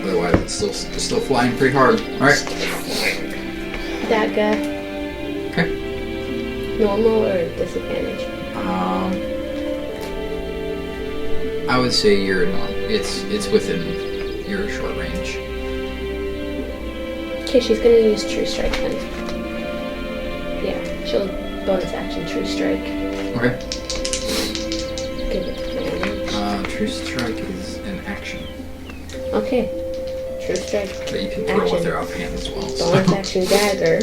otherwise it's still flying pretty hard. All right. That guy. Okay. Normal or disadvantage? I would say you're not. It's within your short range. Okay, she's gonna use True Strike then. Yeah, she'll bonus action True Strike. Okay. Give it advantage. True strike is an action. Okay. True strike. But you can throw Action. with their offhand as well. So. Bonus action dagger.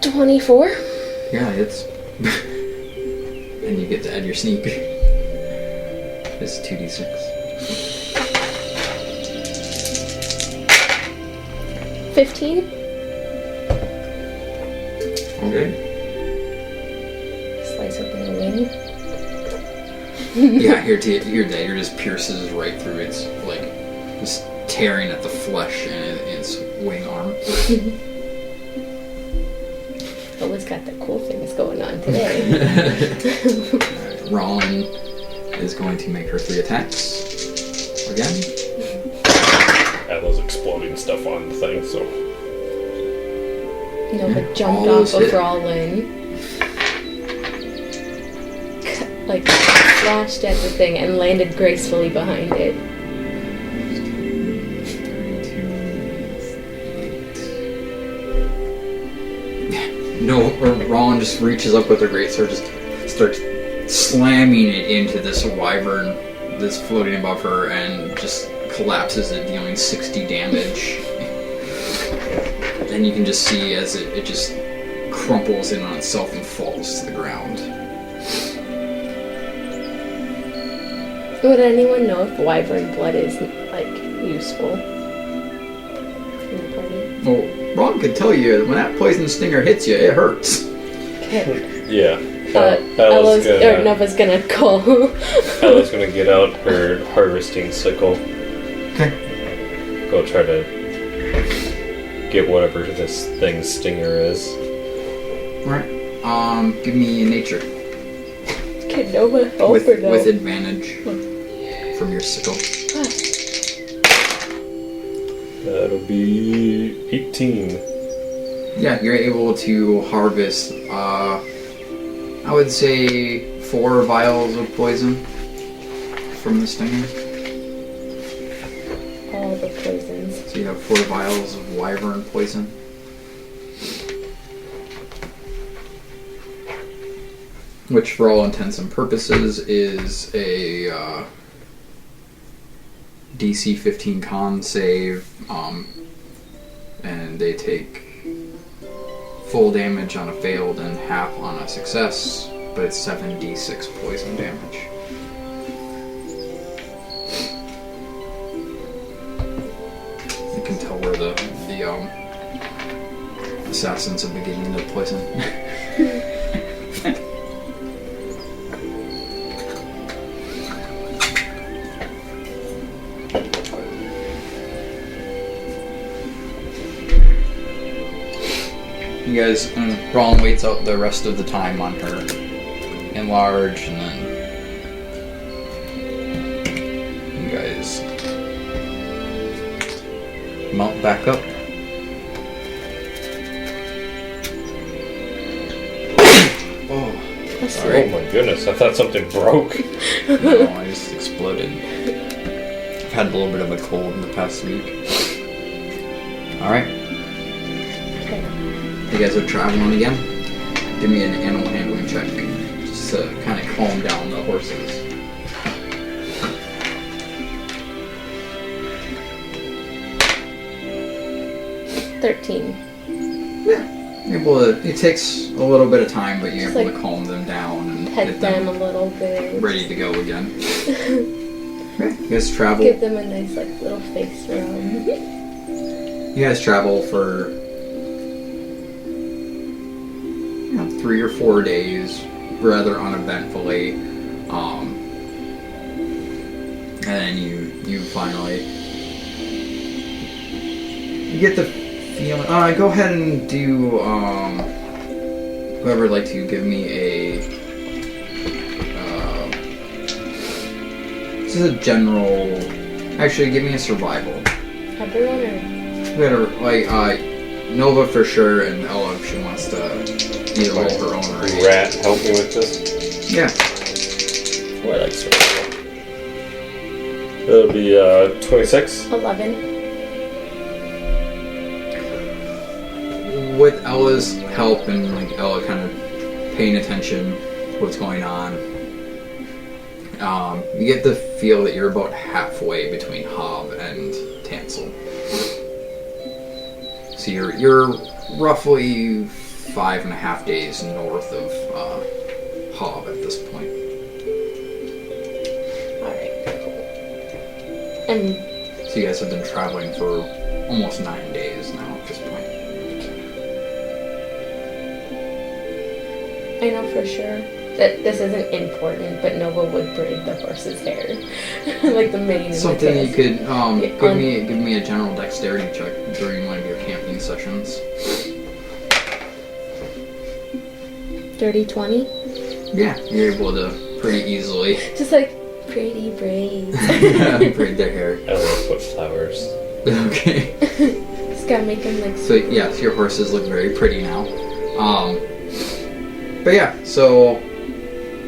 24. Yeah, it's. And you get to add your sneak. It's 2d6. 15. Okay. Slice open the wing. Yeah, your dagger just pierces right through its, like, just tearing at the flesh and its wing arm. Always got the cool things going on today. Alright, Rollin is going to make her 3 attacks. Again. Ella's exploding stuff on the thing, so. Nova jumped All off those hit. of Rollin. Like, flashed at the thing and landed gracefully behind it. 32, no, Rollin just reaches up with her greatsword, just starts slamming it into this wyvern that's floating above her, and just collapses it, dealing 60 damage. And you can just see as it just crumples in on itself and falls to the ground. Would anyone know if wyvern blood is, like, useful in the party? Well, Ron could tell you when that poison stinger hits you, it hurts. Okay. Yeah. Ella's, or Nova's gonna call. Ella's gonna get out her harvesting sickle. Okay. Go try to get whatever this thing's stinger is. Alright. Give me nature. Can Nova help or no? With advantage from your sickle. That'll be 18. Yeah, you're able to harvest, I would say 4 vials of poison from the stinger. All the poisons. So you have 4 vials of wyvern poison. Which, for all intents and purposes, is a DC 15 con save, and they take full damage on a failed and half on a success, but it's 7d6 poison damage. You can tell where the assassins have been getting the poison. You guys, Ron waits out the rest of the time on her enlarge, and then you guys mount back up. Oh, sorry. Oh my goodness, I thought something broke. No, I just exploded. I've had a little bit of a cold in the past week. Alright. You guys are traveling again? Give me an animal handling check. Just to kind of calm down the horses. It takes a little bit of time, but you're able to calm them down and Pet get them them a little bit. ready to go again. Okay, you guys travel. Give them a nice, like, little face rub. You guys travel for 3 or 4 days, rather uneventfully, and then you finally get the feeling. Go ahead and do. Whoever would like to give me a. This is a general. Actually, give me a survival. Everyone or? We gotta Nova for sure, and Ella if she wants to either roll her own or Rat, help me with this. Yeah. Oh, I like survival. That'll be 26. 11. With Ella's help and Ella kind of paying attention to what's going on, You get the feel that you're about halfway between Hob and Tansel. So you're roughly 5.5 days north of Hob at this point. Alright, cool. And So you guys have been traveling for almost 9 days now at this point. I know for sure that this isn't important, but Nova would braid the horse's hair. Like the mane and Something the you tails. could give me a general dexterity check during one of your camping sessions. Dirty 20? Yeah, you're able to pretty easily Just like pretty braids. braid their hair. Ella put flowers. Okay. Just gotta make them like. So yes, your horses look very pretty now. But yeah, so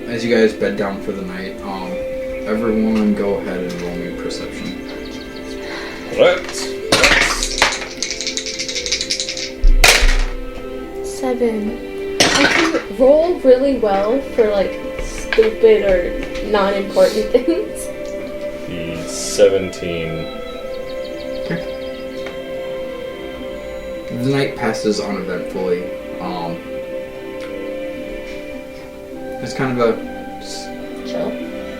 as you guys bed down for the night, everyone go ahead and roll me perception. Let's 7. I can roll really well for like stupid or non-important things. be 17. The night passes uneventfully. It's kind of a Chill.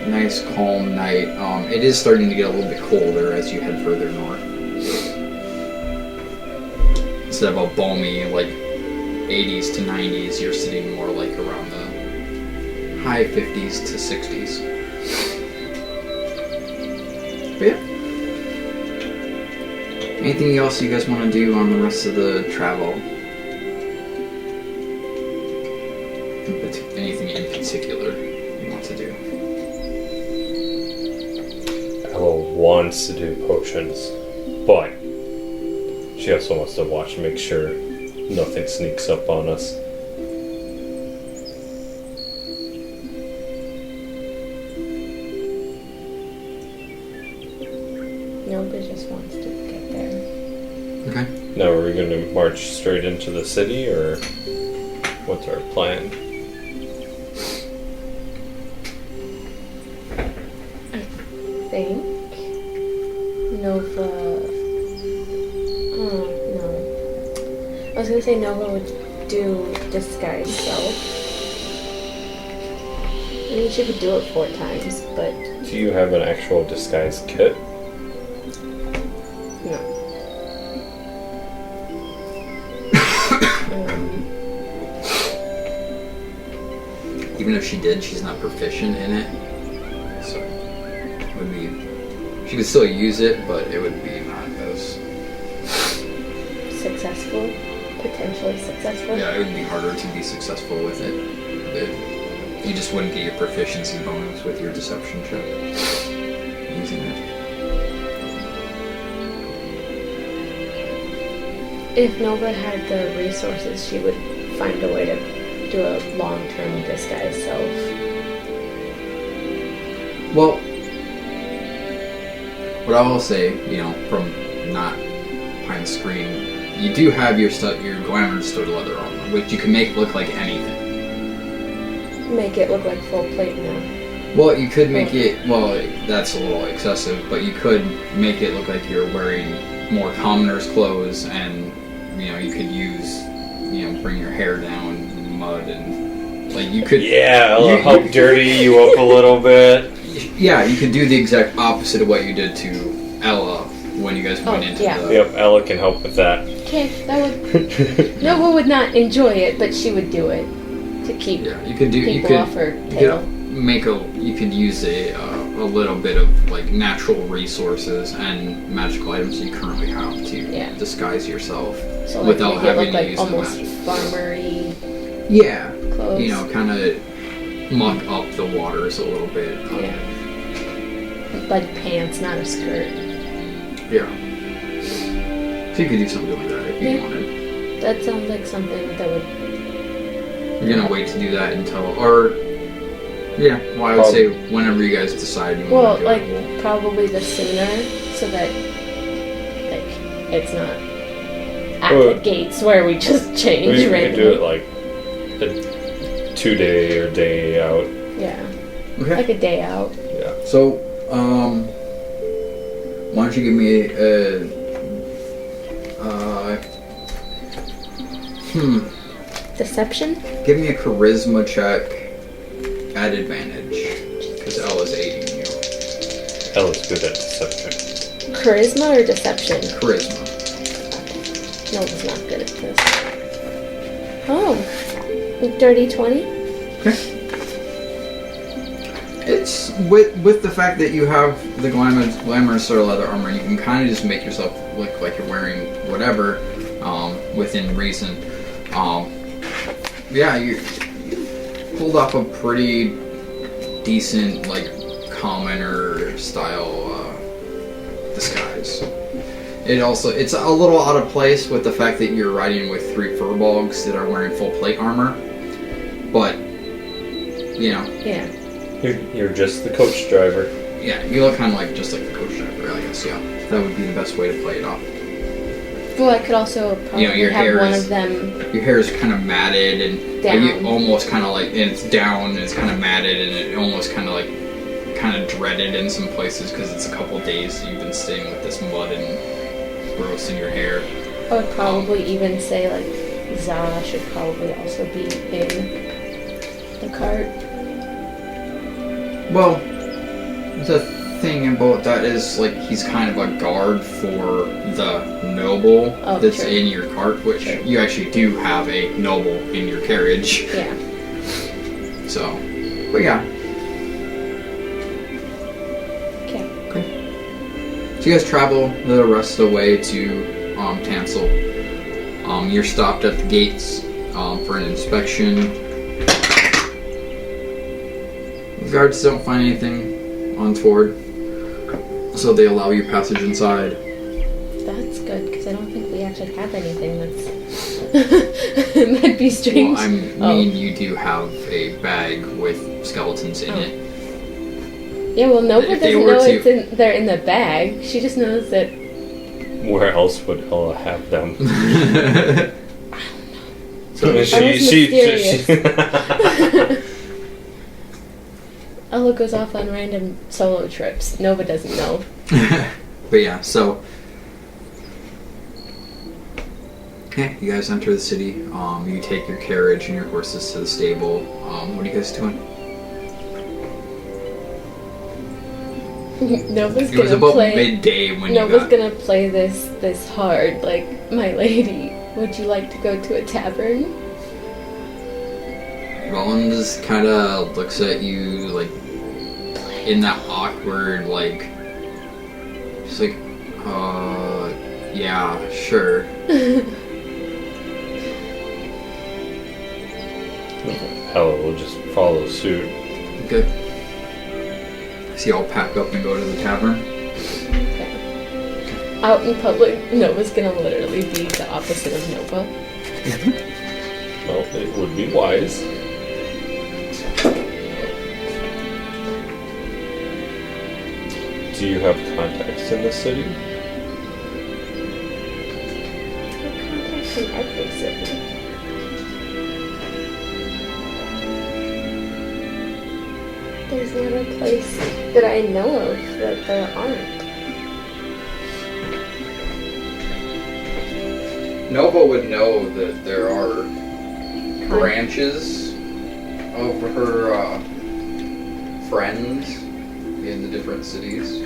nice, calm night. It is starting to get a little bit colder as you head further north. Instead of a balmy, like, 80s to 90s, you're sitting more like around the high 50s to 60s. But yeah. Anything else you guys want to do on the rest of the travel? Anything in particular you want to do? Ella wants to do potions, but she also wants to watch and make sure nothing sneaks up on us. Nobody just wants to get there. Okay. Now, are we going to march straight into the city, or what's our plan? I think Nova. Oh no. I was gonna say Nova would do disguise self. I mean, she could do it 4 times, but Do you have an actual disguise kit? no. Even if she did, she's not proficient in it. So it would be, she could still use it, but it would be not as, Successful, potentially successful. yeah, it would be harder to be successful with it. You just wouldn't get your proficiency bonus with your deception check using it. If Nova had the resources, she would find a way to do a long-term disguise self. Well, what I will say, from not behind the screen, you do have your glamour studded leather armor, which you can make look like anything. Make it look like full plate now. Well, you could make it, that's a little excessive, but you could make it look like you're wearing more commoner's clothes, and, you could use, bring your hair down, mud, and, like, you could... Yeah, Ella help dirty you up a little bit. Yeah, you could do the exact opposite of what you did to Ella when you guys went into yeah. the... Yep, Ella can help with that. Okay, that would... Nova would not enjoy it, but she would do it to keep Yeah, you could do... people off her tail. You could use a little bit of, like, natural resources and magical items you currently have to disguise yourself So like without make it having look to like use almost the magic. farmery Yeah, clothes. kind of muck up the waters a little bit. Yeah. Like pants, not a skirt. Yeah. So you could do something like that if you Yeah. wanted. That sounds like something that would... You're gonna wait to do that until, or yeah. Well, I would say whenever you guys decide you Well, want to do like, it. probably the sooner, so that, like, it's not at Well, the gates where we just change We can randomly. do it like a 2-day or day out. Yeah. Okay. Like a day out. So, why don't you give me Deception? give me a charisma check at advantage, because Ella's aiding you. Ella's good at deception. Charisma or deception? Charisma. No, it's not good at this. Oh. Dirty 20? It's with the fact that you have the glamorous sort of leather armor, you can kind of just make yourself look like you're wearing whatever, within reason. Yeah, you pulled off a pretty decent, like, commoner style disguise. It's a little out of place with the fact that you're riding with 3 furbolgs that are wearing full plate armor, but you know. Yeah. You're just the coach driver. Yeah, you look kind of like just like the coach driver, I guess. Yeah, that would be the best way to play it off. Well, I could also probably your have hair one is, of them. Your hair is kind of matted and Down. you almost kind of like, and it's down and it's kind of matted and it almost kind of like dreaded in some places because it's a couple days you've been staying with this mud and gross in your hair. I would probably even say like Zara should probably also be in the cart. Well, the thing about that is, like, he's kind of a guard for the noble that's true. in your cart, which you actually do have a noble in your carriage. Yeah. So, but yeah. Okay. So you guys travel the rest of the way to Tansel. You're stopped at the gates for an inspection. The guards don't find anything untoward, so they allow you passage inside. That's good, because I don't think we actually have anything that's... That'd be strange. Well, I mean, you do have a bag with skeletons in it. Yeah, well, Nova If they doesn't were know to- they're in the bag. She just knows that... Where else would Ella have them? So mysterious. Ella goes off on random solo trips. Nova doesn't know. But yeah, so okay, you guys enter the city. You take your carriage and your horses to the stable. What are you guys doing? Nova's It was gonna about play. midday when Nova's you got. gonna play this hard. Like, my lady, would you like to go to a tavern? Roland just kind of looks at you like in that awkward like. She's like, yeah, sure. Ella will just follow suit. Okay. So y'all pack up and go to the tavern. Yeah. Out in public, Nova's gonna literally be the opposite of Nova. Well, it would be wise. Do you have contacts in the city? Contacts in every city. There's not a place that I know of that there aren't. Nova would know that there are branches of her friends in the different cities.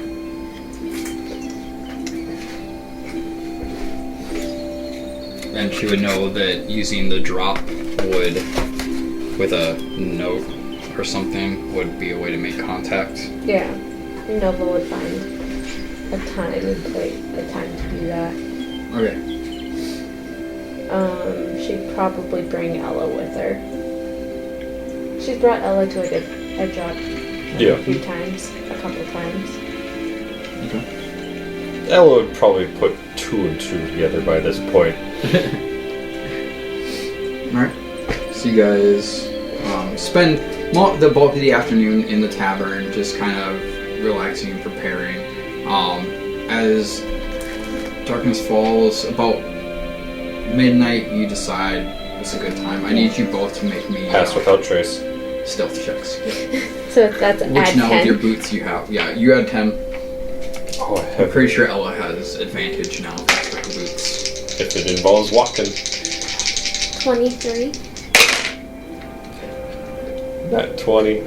And she would know that using the drop would, with a note or something, would be a way to make contact. Yeah. Nova would find a time and place a time to do that. Okay. She'd probably bring Ella with her. She's brought Ella to like a job a few times, a couple of times. Okay. Ella would probably put 2 and 2 together by this point. Alright. So you guys spend the bulk of the afternoon in the tavern, just kind of relaxing and preparing. As darkness falls, about midnight, you decide it's a good time. I need you both to make me... Pass without trace. stealth checks. So that's Which add now 10. with your boots you have. Yeah, you had 10. Oh, I I'm have. pretty sure Ella has advantage now with her boots. If it involves walking. 23. Not 20.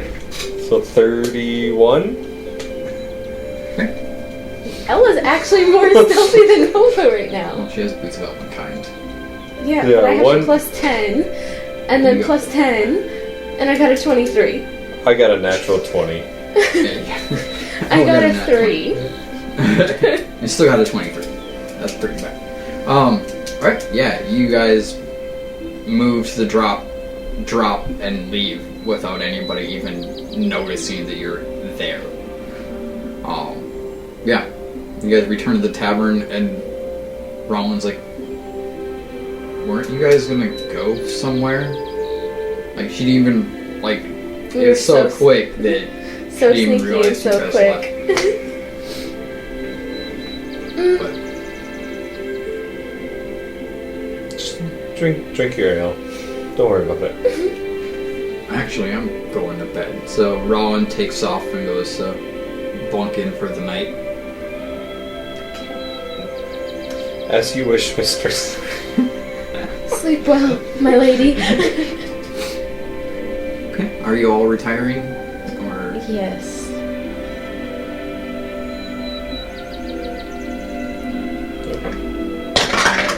So 31? Ella's actually more stealthy than Nova right now. Well, she has boots of elven kind. Yeah, Yeah, but I have one- a plus 10, and then You got- plus 10, and I got a 23. I got a natural 20. I got a 3. I still got a 23. That's pretty bad. Alright, yeah, you guys move to the drop, and leave without anybody even noticing that you're there. Yeah. You guys return to the tavern, and Roland's like, weren't you guys gonna go somewhere? Like, she didn't even, like, We it were was so so quick that So she didn't even sneaky and realize you so guys quick. But Just drink your ale. Don't worry about it. actually, I'm going to bed. So Roland takes off and goes to bunk in for the night. As you wish, mistress. Sleep well, my lady. Okay. Are you all retiring? Or Yes.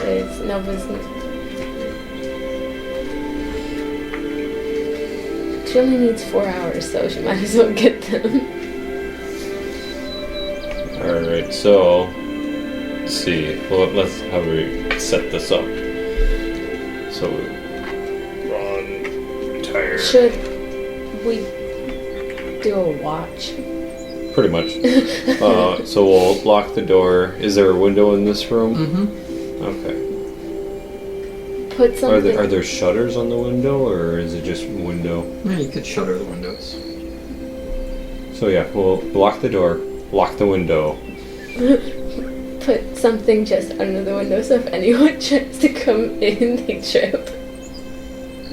It's Nova's. She only needs 4 hours, so she might as well get them. Alright, so let's see. Well, let's how we set this up. So Ron retired. Should we do a watch? Pretty much. So we'll lock the door. Is there a window in this room? mm-hmm. Okay. Put something. Are there shutters on the window, or is it just window? Yeah, you could shutter the windows. So yeah, we'll lock the door, lock the window. Put something just under the window so if anyone tries to come in, they trip.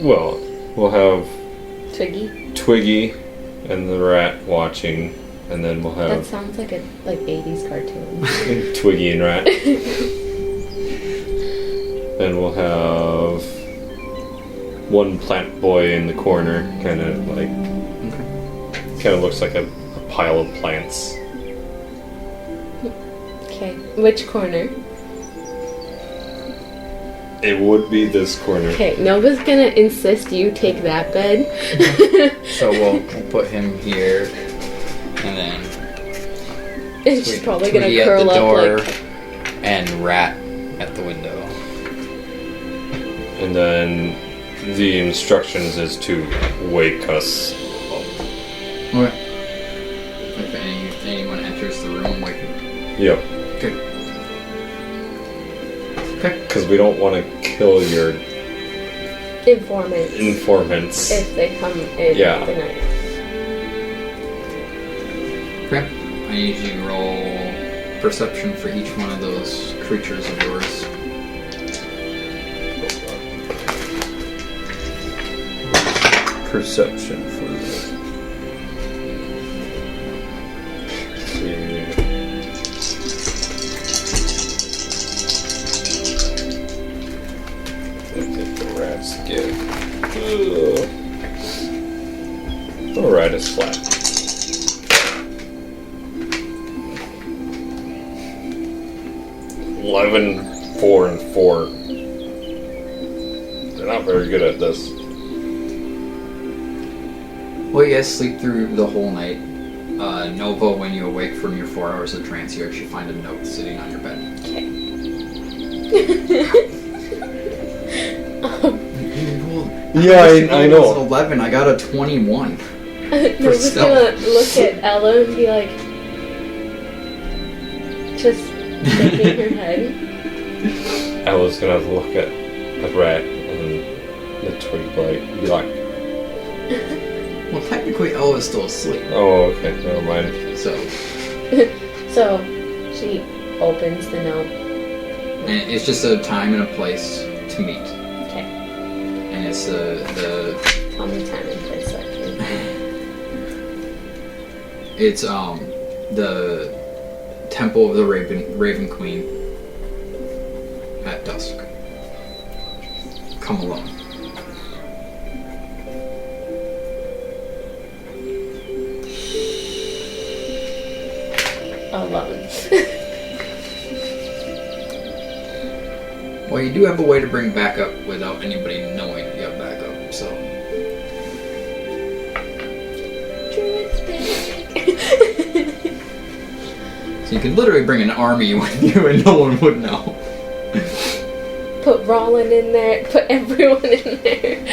Well, we'll have Twiggy. Twiggy and the rat watching, and then we'll That have sounds like a 80s cartoon. Twiggy and rat. And we'll have one plant boy in the corner, kind of like, kind of looks like a pile of plants. Okay, which corner? It would be this corner. Okay, Nova's gonna insist you take that bed. So we'll put him here, and then And she's probably gonna Twiggy curl at the door, up like. and Rat at the window. And then the instructions is to wake us up. Okay. If anyone enters the room, wake him. Yep. Okay. Okay. Because we don't want to kill your Informants. informants. If they come in Yeah. the night. Okay. I need you to roll perception for each one of those creatures of yours. Perception for the rats get. The rat is flat. $11, 4, and 4. They're not very good at this. Well, you guys sleep through the whole night. Nova, when you awake from your 4 hours of trance, you actually find a note sitting on your bed. Yeah, I know. It was 11. I got a 21. Nova's gonna look at Ella and be like, just shaking her head. I was gonna look at the rat and the twig blight and be like, Well, technically, Ella is still asleep. oh, okay, never mind. So, So she opens the note. and it's just a time and a place to meet. Okay. And it's the Tell me time and place so I can It's the Temple of the Raven Queen at dusk. Come alone. 11. Well, you do have a way to bring backup without anybody knowing you have backup, so. Druid's back. So you could literally bring an army with you and no one would know. Put Rollin in there. Put everyone in there.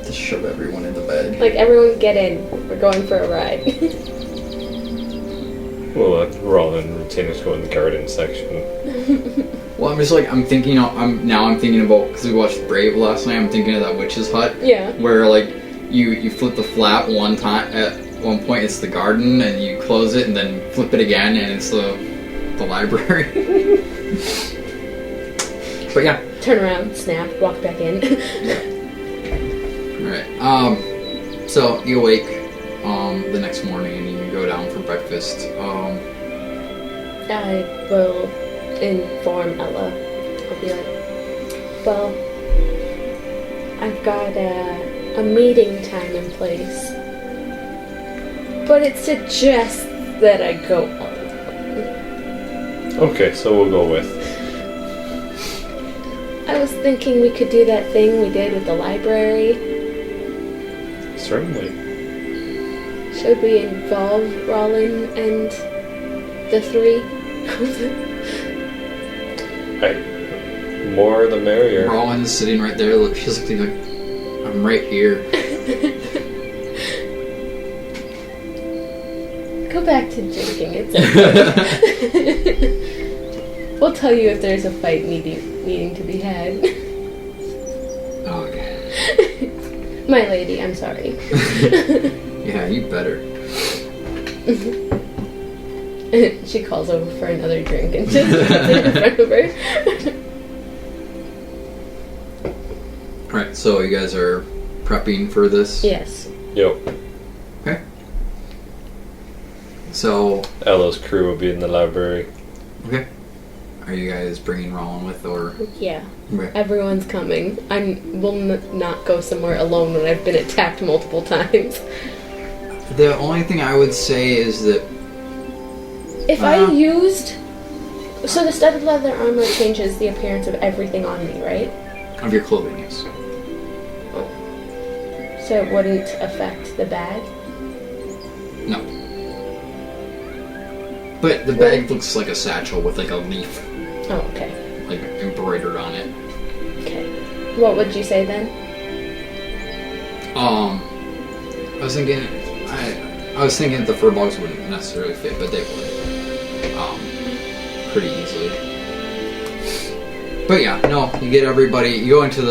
Just shove everyone in the bed. Like, everyone get in. We're going for a ride. We'll let Rollin and Retainers go in the garden section. Well, I'm just like, I'm thinking about, because we watched Brave last night, I'm thinking of that witch's hut. Yeah. Where, like, you flip the flap one time, at one point it's the garden, and you close it, and then flip it again, and it's the library. But yeah. Turn around, snap, walk back in. Alright, so you awake, the next morning, and you go down for breakfast. I will inform Ella. I'll be like, well, I've got a meeting time in place, but it suggests that I go alone. Okay, so we'll go with. I was thinking we could do that thing we did with the library. Certainly. Should we involve Rollin and the three? More the merrier. Rollins sitting right there, she's looking like, I'm right here. Go back to drinking, it's okay. We'll tell you if there's a fight needing to be had. Okay. My lady, I'm sorry. Yeah, you better. She calls over for another drink and just puts it in front of her. Alright, so you guys are prepping for this? Yes. Yep. Okay. So... Ella's crew will be in the library. Okay. Are you guys bringing Rollin with, or...? Yeah. Okay. Everyone's coming. I will not go somewhere alone when I've been attacked multiple times. The only thing I would say is that... If I used... So the studded leather armor changes the appearance of everything on me, right? Of your clothing, yes. So it wouldn't affect the bag? No. But the bag looks like a satchel with like a leaf, Oh, okay. like embroidered on it. Okay. What would you say then? I was thinking the fur bogs wouldn't necessarily fit, but they would. Pretty easily. But yeah, no, you get everybody, you go into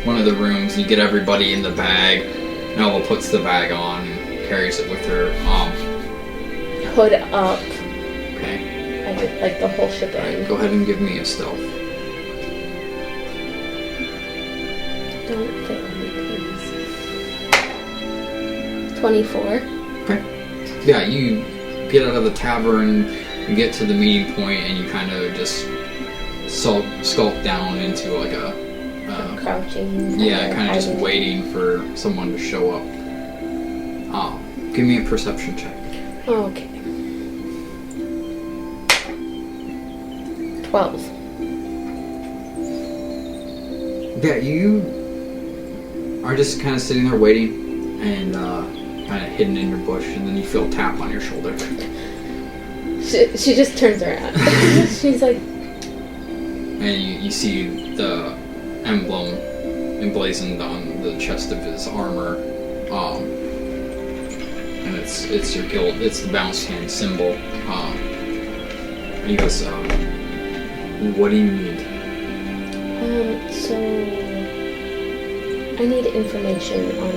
one of the rooms, you get everybody in the bag, Nella puts the bag on and carries it with her. Hood up. Okay. I did like the whole shebang. Go ahead and give me a stealth. Don't fail me, please. 24. Okay. Yeah, you get out of the tavern, you get to the meeting point, and you kind of just skulk down into like a... Crouching. Yeah, kind of just waiting for someone to show up. Give me a perception check. Okay. 12. Yeah, you are just kind of sitting there waiting and kind of hidden in your bush, and then you feel a tap on your shoulder. She just turns around. She's like... And you see the emblem emblazoned on the chest of his armor. And it's your guild, it's the bounce hand symbol. And he goes, what do you need? So... I need information on a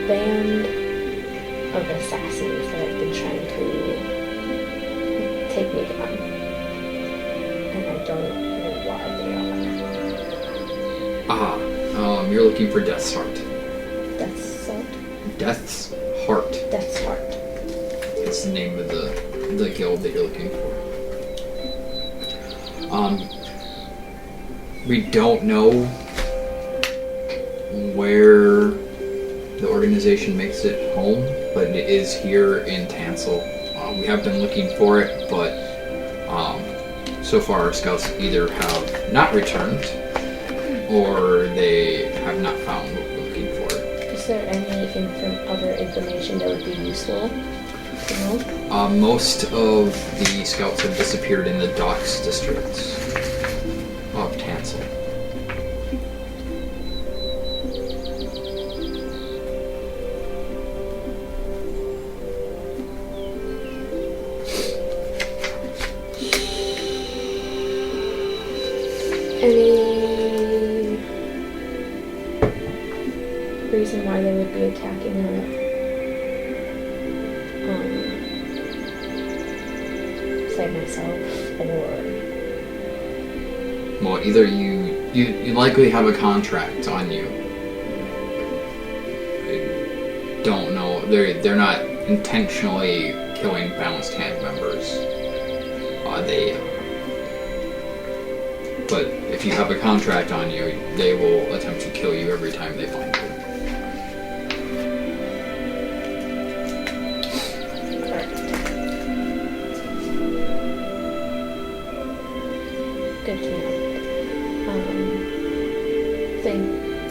band of assassins that have been trying to take me down. And I don't know why they are. You're looking for Death's Heart. That's salt. Death's Heart. Death's heart. It's the name of the guild that you're looking for. We don't know where the organization makes it home, but it is here in Tansel. We have been looking for it, but so far our scouts either have not returned or they have not found what we're looking for. Is there any other information that would be useful to know? Most of the scouts have disappeared in the docks districts of Tansel. Any reason why they would be attacking say myself, or... Well, either you likely have a contract on you. I don't know. They're not intentionally killing balanced hand members. But if you have a contract on you, they will attempt to kill you every time they find you. Good to know. Thank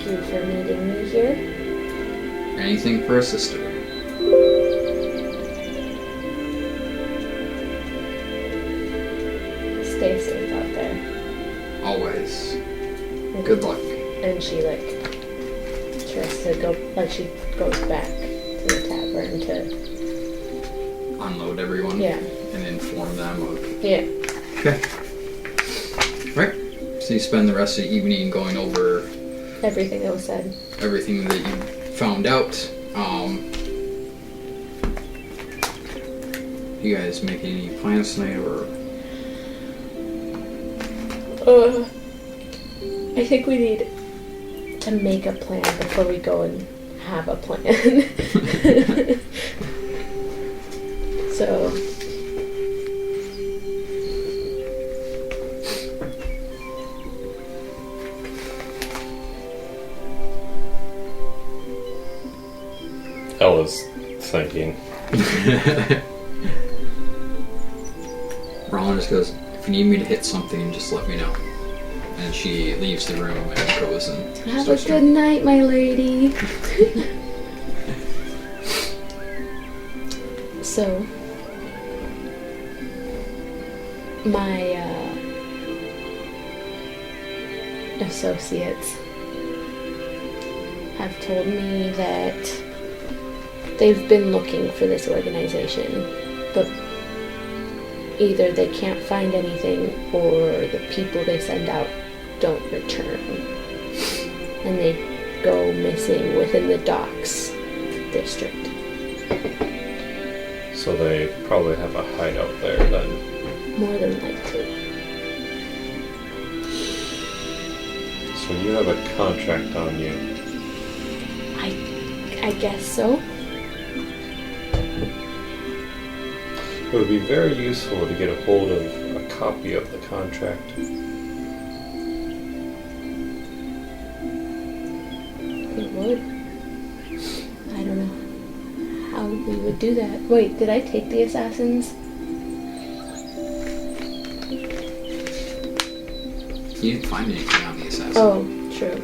you for meeting me here. Anything for a sister. Stay safe out there. Always. Good luck. And she tries to go, she goes back to the tavern to Unload everyone. Yeah. And inform them of. Yeah. Okay. Right. So you spend the rest of the evening going over Everything that was said. everything that you found out. You guys making any plans tonight, or? I think we need to make a plan before we go and have a plan. So... Ella's thinking. Roland just goes, if you need me to hit something, just let me know. And she leaves the room and goes and Have a starts good night, my lady. So, my associates have told me that they've been looking for this organization, but either they can't find anything or the people they send out don't return. And they go missing within the docks district. So they probably have a hideout there then. More than likely. So you have a contract on you. I guess so. It would be very useful to get a hold of a copy of the contract. It would. I don't know how we would do that. Wait, did I take the assassins? You didn't find anything on the assassin. Oh, true.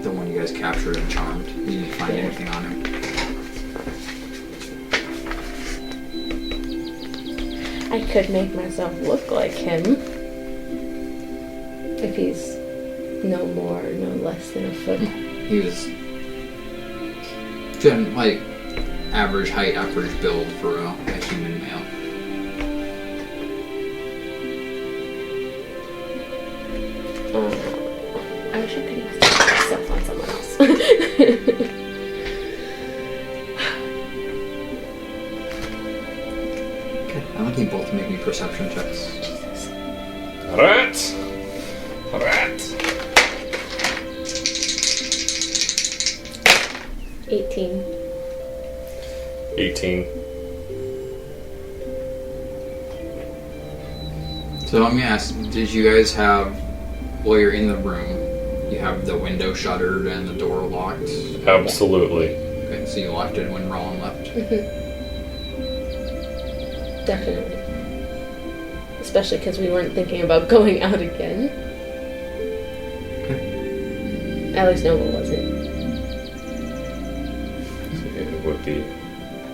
The one you guys captured and charmed. You didn't find Yeah. anything on him. I could make myself look like him. If he's no more, no less than a foot. He was like average height, average build for a human male. I wish I could use stuff on someone else. Okay, I want you both to make me perception checks. Jesus. Alright! Alright! 18. 18. So let me ask, did you guys have, while you're in the room, you have the window shuttered and the door locked? Absolutely. Okay, so you locked it when Roland left? Definitely. Especially because we weren't thinking about going out again. Okay. At least Nova wasn't. It would be,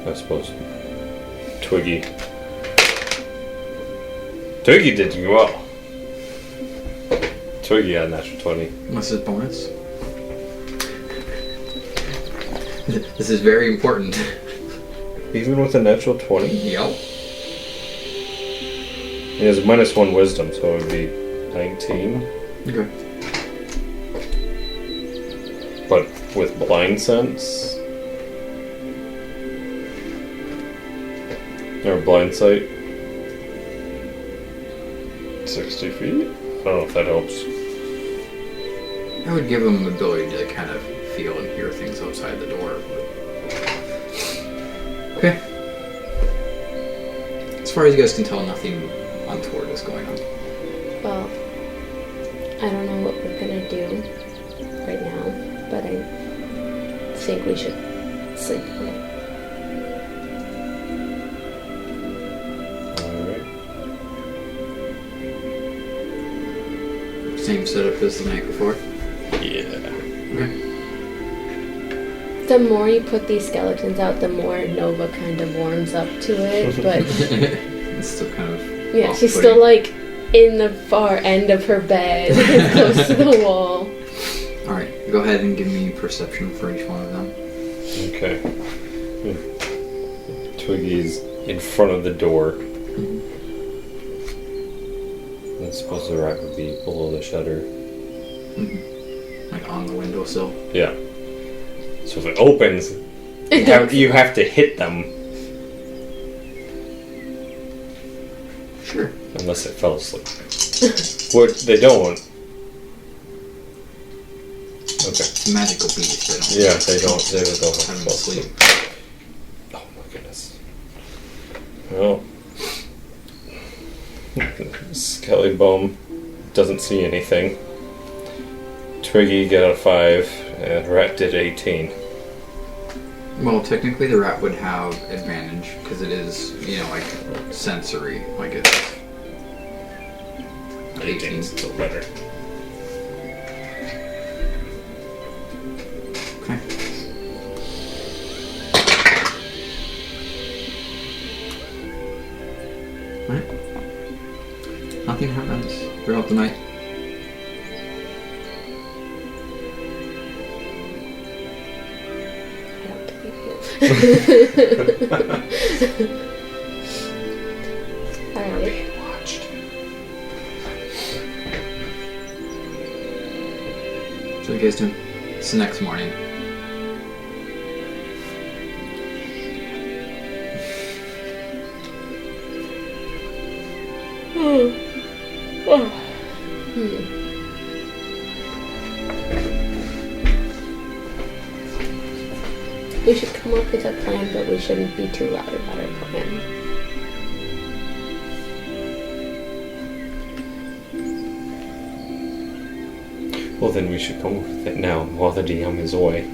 I suppose, Twiggy. Twiggy did you well. Twiggy had a natural 20. What's his bonus? This is very important. Even with a natural 20? Yep. He has -1 wisdom, so it would be 19. Okay. But with blind sense, or blind sight, 60 feet? I don't know if that helps. I would give him the ability to kind of feel and hear things outside the door. But... Okay. As far as you guys can tell, nothing untoward is going on. Well, I don't know what we're gonna do right now, but I think we should sleep on it. Alright. Same setup as the night before? Yeah. Okay. The more you put these skeletons out, the more Nova kind of warms up to it, but It's still kind of... yeah, she's off-putting. still like in the far end of her bed, close to the wall. Alright, go ahead and give me perception for each one of them. Okay. Twiggy's in front of the door. I suppose the rat would be below the shutter. Like on the windowsill. Yeah. So if it opens, you have to hit them. Sure. Unless it fell asleep. Which they don't. Okay. It's a magical beast. They don't. Yeah, they don't Have have them to fall asleep. asleep. Oh my goodness. Well. Skelly Bum doesn't see anything. Twiggy got a 5, and Rat did 18. Well, technically the rat would have advantage because it is, like sensory. Like it's 18. Still better. Okay. Alright. Nothing happens throughout the night. I don't believe you. Alright. Watched. So what are you guys doing? It's the next morning. We should come up with a plan, but we shouldn't be too loud about our plan. Well, then we should come up with it now while the DM is away.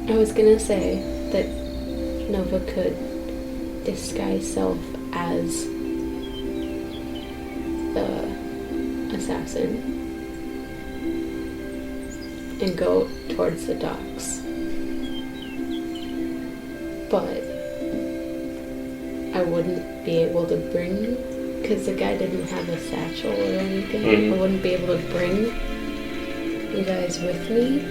I was gonna say that Nova could disguise self as the assassin and go towards the docks. But I wouldn't be able to bring, because the guy didn't have a satchel or anything, I wouldn't be able to bring you guys with me.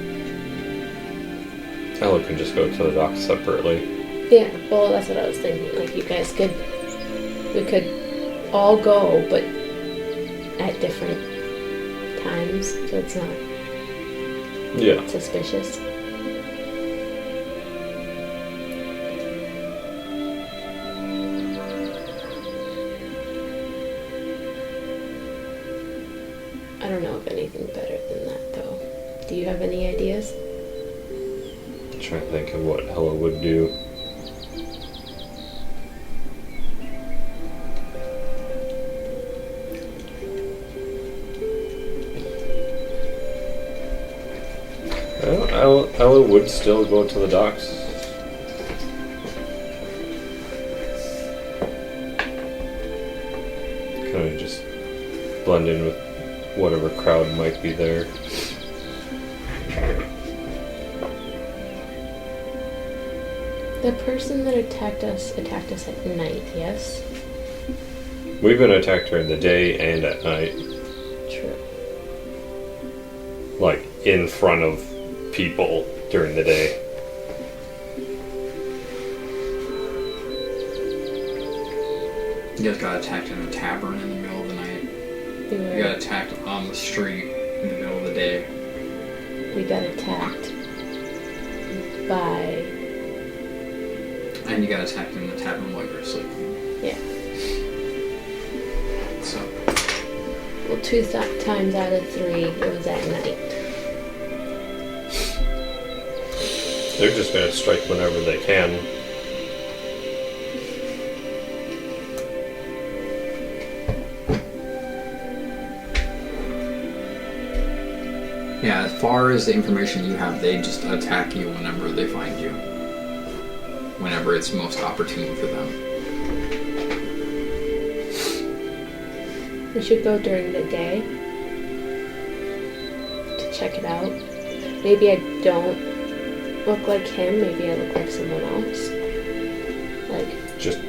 Ella can just go to the dock separately. Yeah, well, that's what I was thinking. Like, we could all go, but at different times, so it's not Yeah. suspicious. I don't Do you have any ideas? I'm trying to think of what Ella would do. Well, Ella would still go to the docks. Kind of just blend in with whatever crowd might be there. The person that attacked us at night, yes? We've been attacked during the day and at night. True. Like, in front of people during the day. You guys got attacked in a tavern in the middle of the night. We You got attacked on the street in the middle of the day. got attacked by... And you got attacked in the tavern while you were sleeping. Yeah. So, Well, two times out of 3, it was at night. They're just gonna strike whenever they can. yeah, as far as the information you have, they just attack you whenever they find you. Whenever it's most opportune for them. We should go during the day to check it out. Maybe I don't look like him, maybe I look like someone else. Like... Just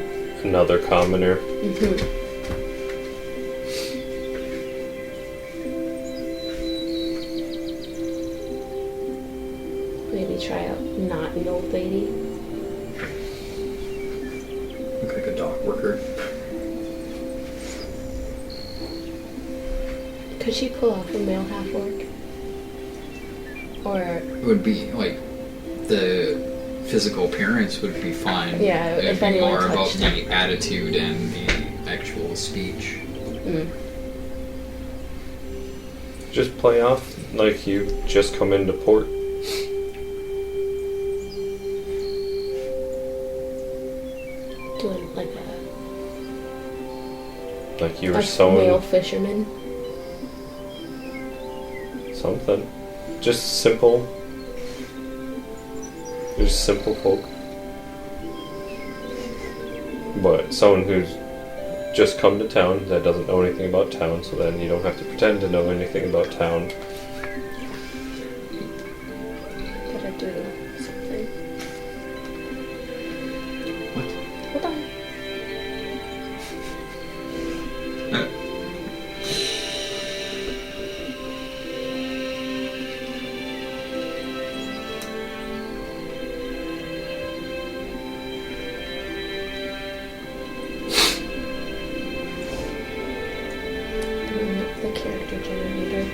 another commoner. Maybe try out not an old lady. Look like a dock worker. Could she pull off a male half-orc? Or... It would be, like, the physical appearance would be fine. Yeah, It'd if be anyone more about touched the attitude and the actual speech. Just play off like you just come into port. Doing like Like you were a sewing male fisherman. something. Just simple. Just simple folk. But someone who's just come to town that doesn't know anything about town, so then you don't have to pretend to know anything about town. Gotta do something. What? Hold on. Bring up the character generator.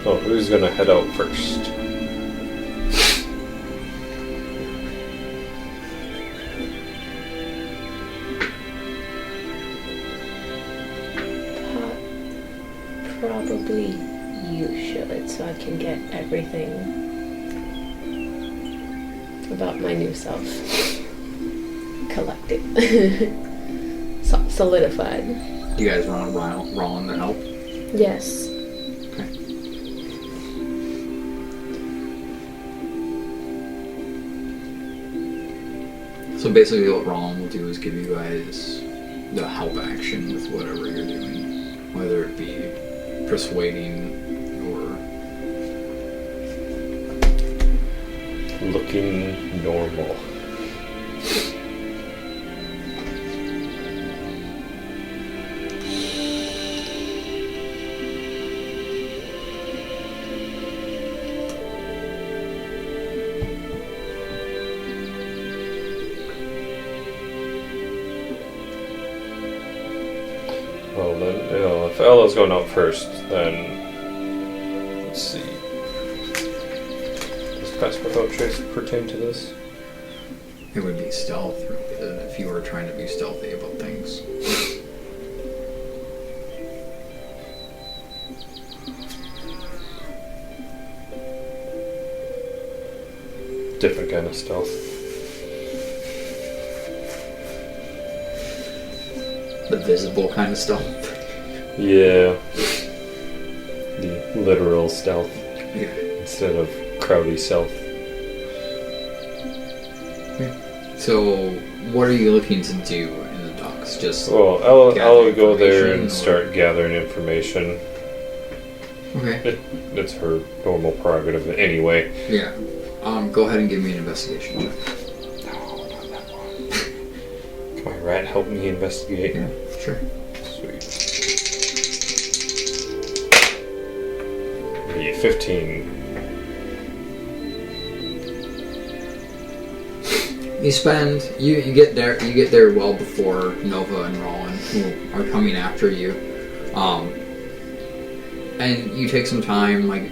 Oh, who's gonna head out first? Probably you should, so I can get everything about my new self collected. Solidified. Do you guys want Rollin to help? Yes. Okay. So basically what Rollin will do is give you guys the help action with whatever you're doing. Whether it be persuading or... Looking normal. Well then, if Ella's going out first, then let's see. Does Pass Without Trace pertain to this? It would be stealth, really. than if you were trying to be stealthy about things. Different kind of stealth. The visible kind of stealth. Yeah. The literal stealth Yeah. instead of crowdy stealth. So, what are you looking to do in the docks? Just Well, I'll gather go there information, and or- start gathering information. Okay. It's her normal prerogative anyway. Yeah. Go ahead and give me an investigation check. No, not that one. Can my rat help me investigate? Yeah, sure. Sweet. Yeah, 15. You get there well before Nova and Roland, who are coming after you. And you take some time, like,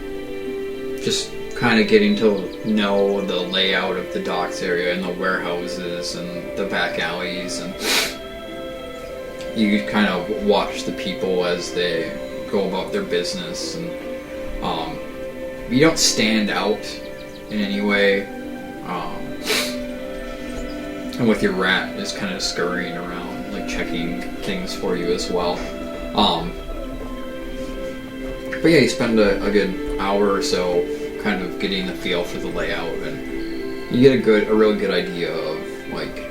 just kind of getting to know the layout of the docks area and the warehouses and the back alleys, and you kind of watch the people as they go about their business, and you don't stand out in any way. And with your rat is kind of scurrying around, like checking things for you as well. But yeah, you spend a good hour or so kind of getting the feel for the layout, and you get a really good idea of like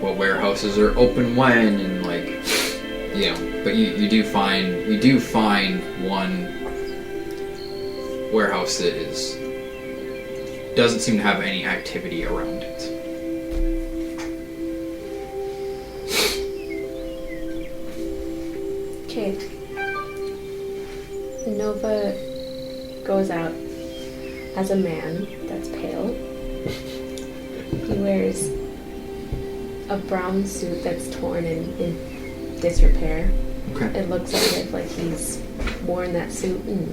what warehouses are open when, and like, you know. But you do find one warehouse that doesn't seem to have any activity around it. Okay. Nova goes out as a man that's pale. He wears a brown suit that's torn and in disrepair. Okay. It looks as if like he's worn that suit and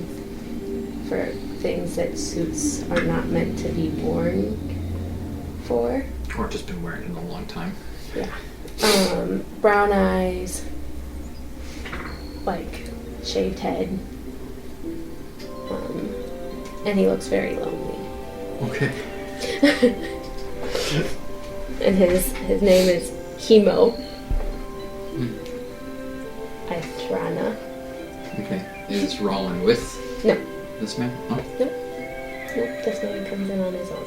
for things that suits are not meant to be worn for. Or just been wearing it a long time. Yeah. Brown eyes, like shaved head. And he looks very lonely. Okay. And his name is Hemo. Ithrana. Okay. Is Roland with No. this man? Oh. Nope, this man comes in on his own.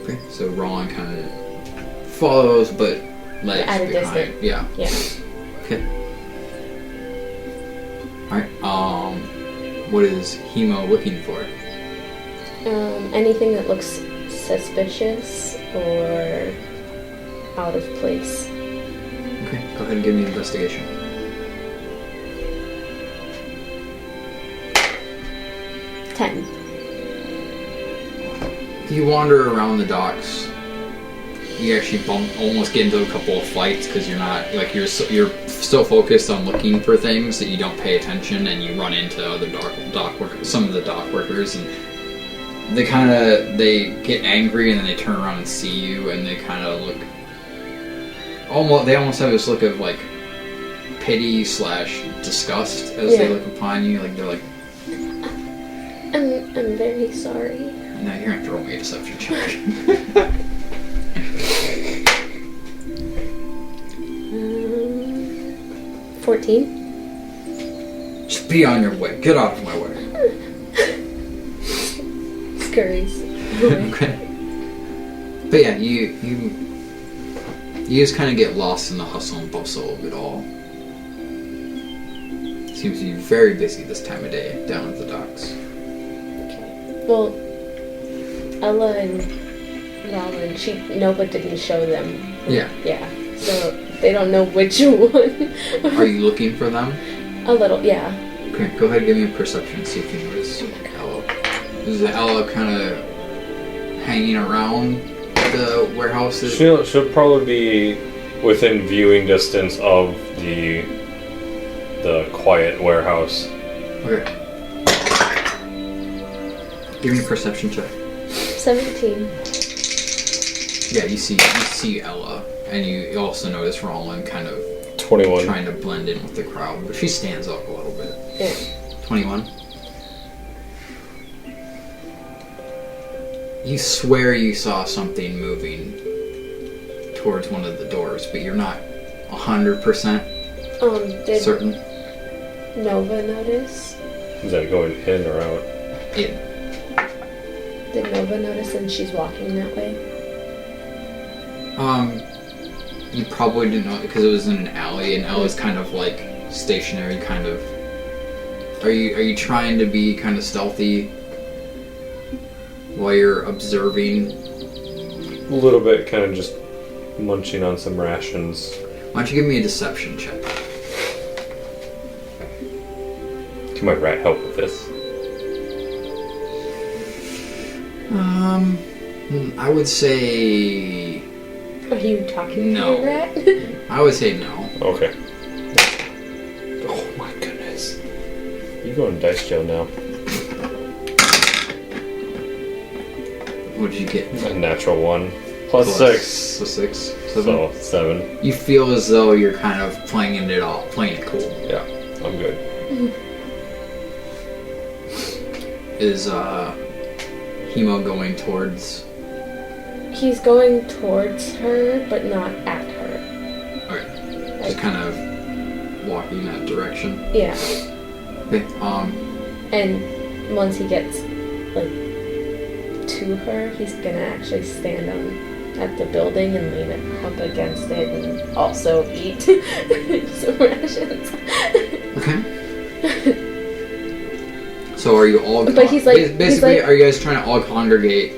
Okay. So Roland kind of follows, but lags At a behind. distance. Yeah. Yeah. Okay. Alright. What is Hemo looking for? Anything that looks suspicious or out of place. Okay. Go ahead and give me an investigation. Ten. You wander around the docks. You actually almost get into a couple of fights because you're not like you're so focused on looking for things that you don't pay attention, and you run into other some of the dock workers, and they get angry, and then they turn around and see you, and they kind of look they almost have this look of like pity / disgust as they look upon you, like they're like, I'm very sorry. no, you're gonna throw me a deception check. 14. Just be on your way. Get out of my way. Scurries. Okay. But yeah, you just kind of get lost in the hustle and bustle of it all. Seems to be very busy this time of day down at the docks. Okay. Well, Ella and Roland, Nova didn't show them. Yeah. Yeah. So they don't know which one. Are you looking for them? A little, yeah. Okay, go ahead and give me a perception and see if you notice Ella. Is Ella kind of hanging around the warehouses? She'll probably be within viewing distance of the quiet warehouse. Okay. Give me a perception check. 17. Yeah, you see Ella And you also notice Roland kind of 21. trying to blend in with the crowd, but she stands up a little bit. Yeah. 21. You swear you saw something moving towards one of the doors, but you're not 100% Did certain. Nova notice? Is that going in or out? Yeah. Did Nova notice and she's walking that way? You probably didn't know because it was in an alley, and alley's kind of like stationary, kind of. Are you trying to be kind of stealthy while you're observing? A little bit, kind of just munching on some rations. Why don't you give me a deception check? Can my rat help with this? I would say Are you talking No. to your rat? I would say no. Okay. Oh my goodness. You going to dice jail now. What did you get? A natural 1. Plus 6. So 6. 7. So 7. You feel as though you're kind of playing it cool. Yeah, I'm good. Is Hemo going towards? He's going towards her, but not at her. Okay, just kind of walking that direction. Yeah. Okay. And once he gets like to her, he's gonna actually stand at the building and lean it up against it and also eat some rations. Okay. So are you all? But he's like- basically, he's like- are you guys trying to all congregate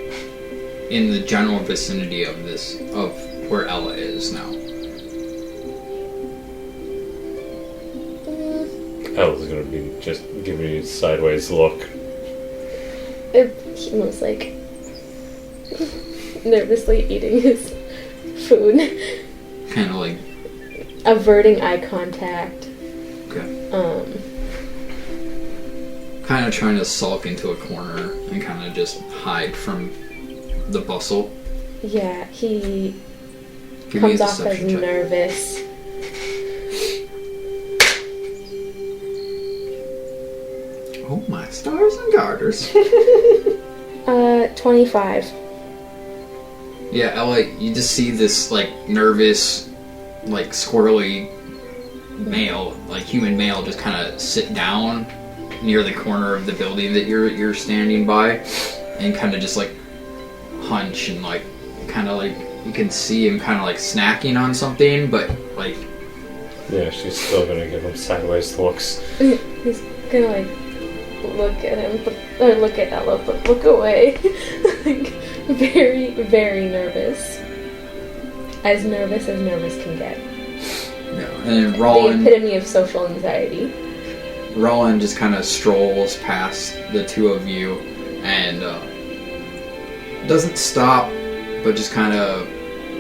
in the general vicinity of where Ella is now? Ella's gonna be just giving you a sideways look. He was like nervously eating his food, Kind of like averting eye contact. okay. Kind of trying to sulk into a corner and kind of just hide from the bustle. Yeah, he Give me a comes off as deception check. nervous. Oh my stars and garters. 25. Yeah, Ella, you just see this like nervous, like squirrely male, like human male, just kind of sit down near the corner of the building that you're standing by, and kind of just like hunch and like kind of like you can see him kind of like snacking on something, but like Yeah, she's still gonna give him sideways looks. He's gonna like look at him, or look at Ella, but look away. Like, very, very nervous. As nervous can get. yeah. And The Roland epitome of social anxiety. just kind of strolls past the two of you and doesn't stop, but just kind of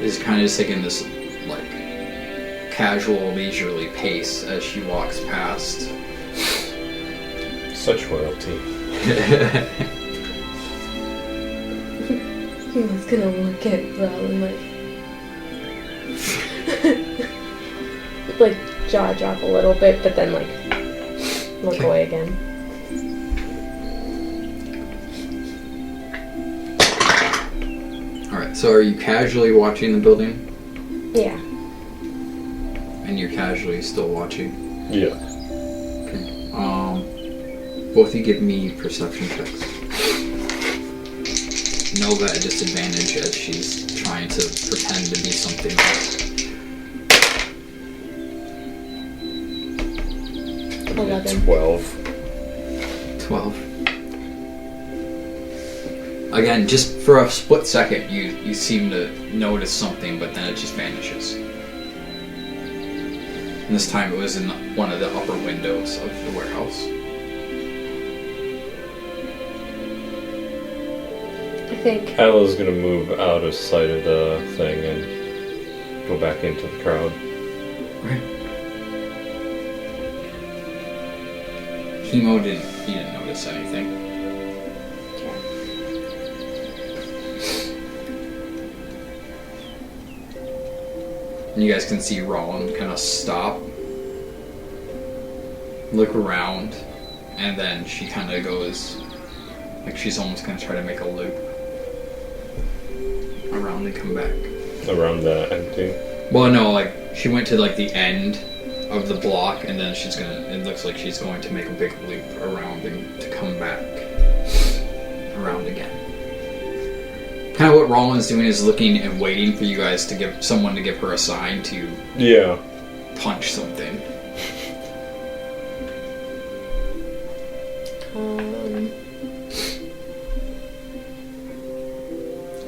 is just taking this like casual, leisurely pace as she walks past. Such royalty. He's gonna look at Roland like jaw drop a little bit, but then like look Okay. away again. Alright, so are you casually watching the building? Yeah. And you're casually still watching? Yeah. Okay. Both of you give me perception checks. Nova at disadvantage as she's trying to pretend to be something else. 11. 12. 12. Again, just for a split second, you seem to notice something, but then it just vanishes. And this time it was in one of the upper windows of the warehouse. I think Ella's gonna move out of sight of the thing and go back into the crowd. Okay. Hemo didn't notice anything. And you guys can see Roland kind of stop, look around, and then she kind of goes, like she's almost going to try to make a loop around and come back. Around the empty? Well, no, like, she went to, like, the end of the block, and then she's gonna, it looks like she's going to make a big loop around and to come back around again. Kind of what Roland's doing is looking and waiting for you guys to give someone to give her a sign to punch something.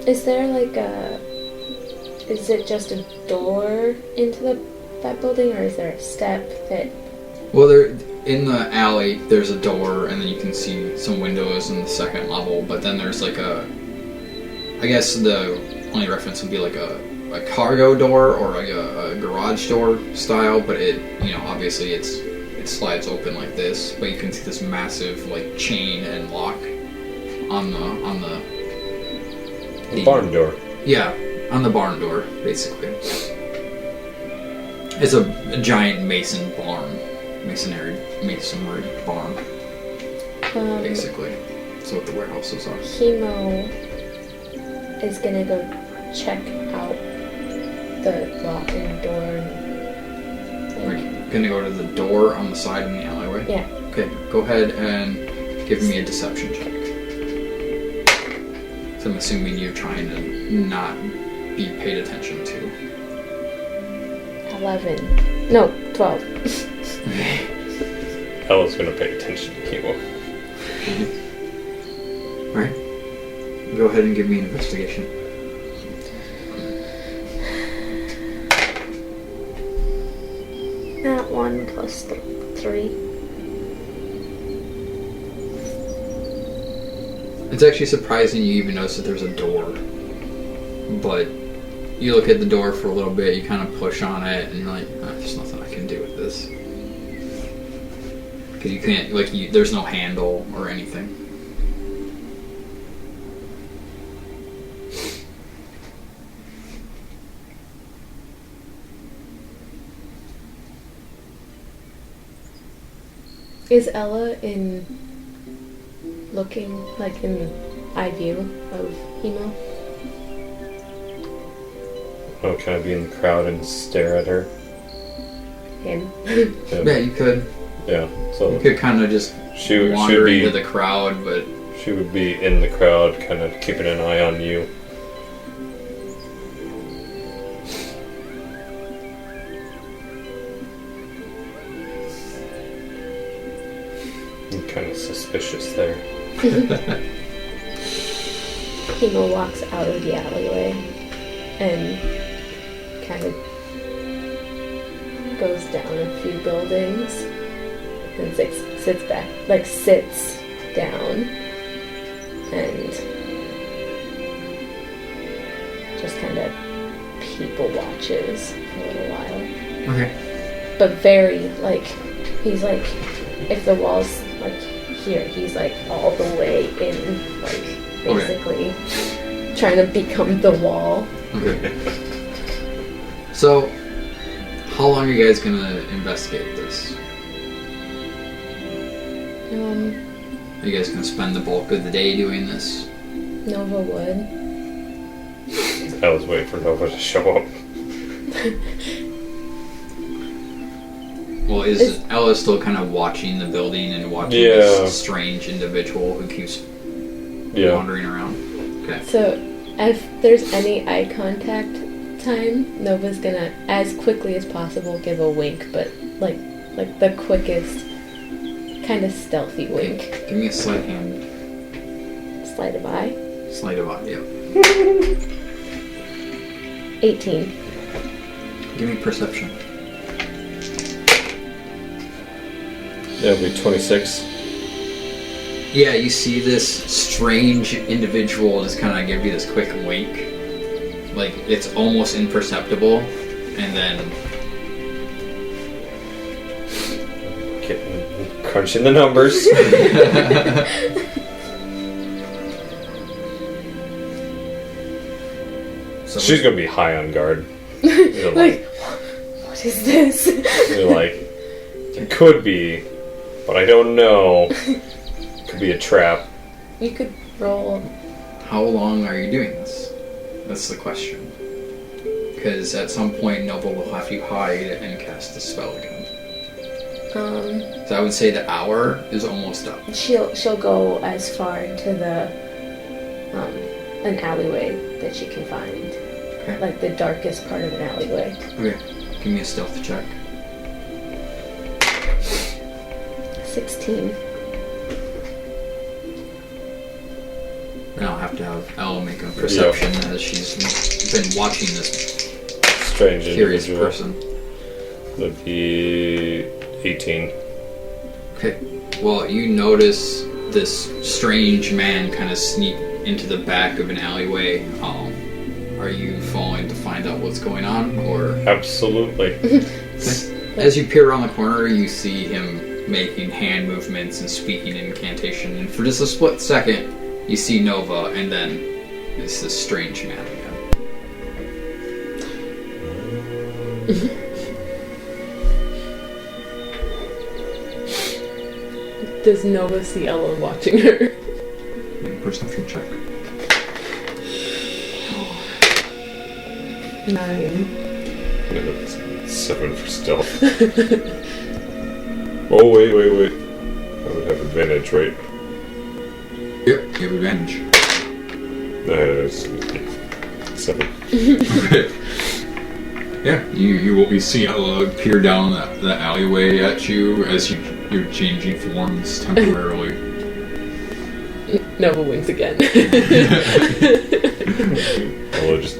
Is there like a... Is it just a door into that building, or is there a step that... Well, there in the alley, there's a door, and then you can see some windows in the second level, but then there's like a... I guess the only reference would be like a cargo door or like a garage door style, but it, you know, obviously it slides open like this, but you can see this massive like chain and lock on the barn door. Yeah, on the barn door, basically. It's a giant masonry barn, basically. That's what the warehouses are. Hemo is gonna go check out the lock and door. We're gonna go to the door on the side in the alleyway? Yeah. Okay, go ahead and give me a deception check. So I'm assuming you're trying to not be paid attention to. 11. No, 12. Ella's gonna pay attention to Kimo. Alright. Go ahead and give me an investigation. That 1 plus 3. It's actually surprising you even notice that there's a door. But you look at the door for a little bit, you kind of push on it, and you're like, there's nothing I can do with this. Because you can't, like, there's no handle or anything. Is Ella looking like in eye view of Hemo? Oh, can I be in the crowd and stare at her? Him? Yeah, you could. Yeah, so You could kind of just she wander would into be the crowd, but she would be in the crowd, kind of keeping an eye on you. I'm kind of suspicious there. Hemo walks out of the alleyway and kind of goes down a few buildings and sits down and just kind of people watches for a little while. okay. But very, like, he's like, if the wall's like here, he's like all the way in, like, basically trying to become the wall. Okay. So, how long are you guys gonna investigate this? Are you guys gonna spend the bulk of the day doing this? Nova would. I was waiting for Nova to show up. Well, is Ella still kind of watching the building and watching this strange individual who keeps wandering around? Okay. So, if there's any eye contact time, Nova's gonna, as quickly as possible, give a wink, but like the quickest, kind of stealthy wink. Give me a sleight hand. Sleight of eye. Sleight of eye, yeah. 18. Give me perception. That'll be 26. Yeah, you see this strange individual just kind of give you this quick wink. Like, it's almost imperceptible, and then... Crunching the numbers. So She's gonna be high on guard. Like, What is this? You're like, it could be, but I don't know. Could be a trap. You could roll. How long are you doing this? That's the question. Because at some point, Nova will have you hide and cast the spell again. So I would say the hour is almost up. She'll go as far into the an alleyway that she can find. Okay. Like the darkest part of an alleyway. Okay. Give me a stealth check. 16. And I'll have to have Elle make a perception as she's been watching this Strange curious individual. person. That'd be 18. Okay. Well, you notice this strange man kind of sneak into the back of an alleyway. Are you following to find out what's going on, or? Absolutely. As you peer around the corner, you see him making hand movements and speaking incantation, and for just a split second, you see Nova, and then it's this strange man again. Does Nova see Ella watching her? Perception check. 9. 7 for stealth. Oh, wait. I would have advantage, right? Yep, you have advantage. That's 7. Okay. Yeah, you see Ella peer down the alleyway at you as you're changing forms temporarily. Nova wins again. Ella just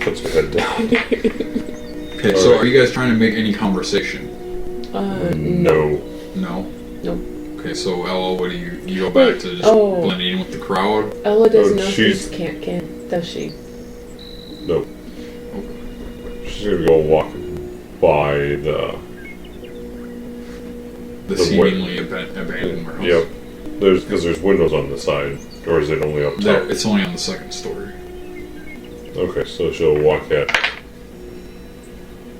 puts her head down. Okay, so are you guys trying to make any conversation? No. No? Nope. Okay, so Ella, what do you go back to just blending in with the crowd? Ella doesn't know she's- things can't, does she? No. She's gonna go walk by the Seemingly abandoned warehouse. Yep. Because there's windows on the side, or is it only up top? It's only on the second story. Okay, so she'll walk at.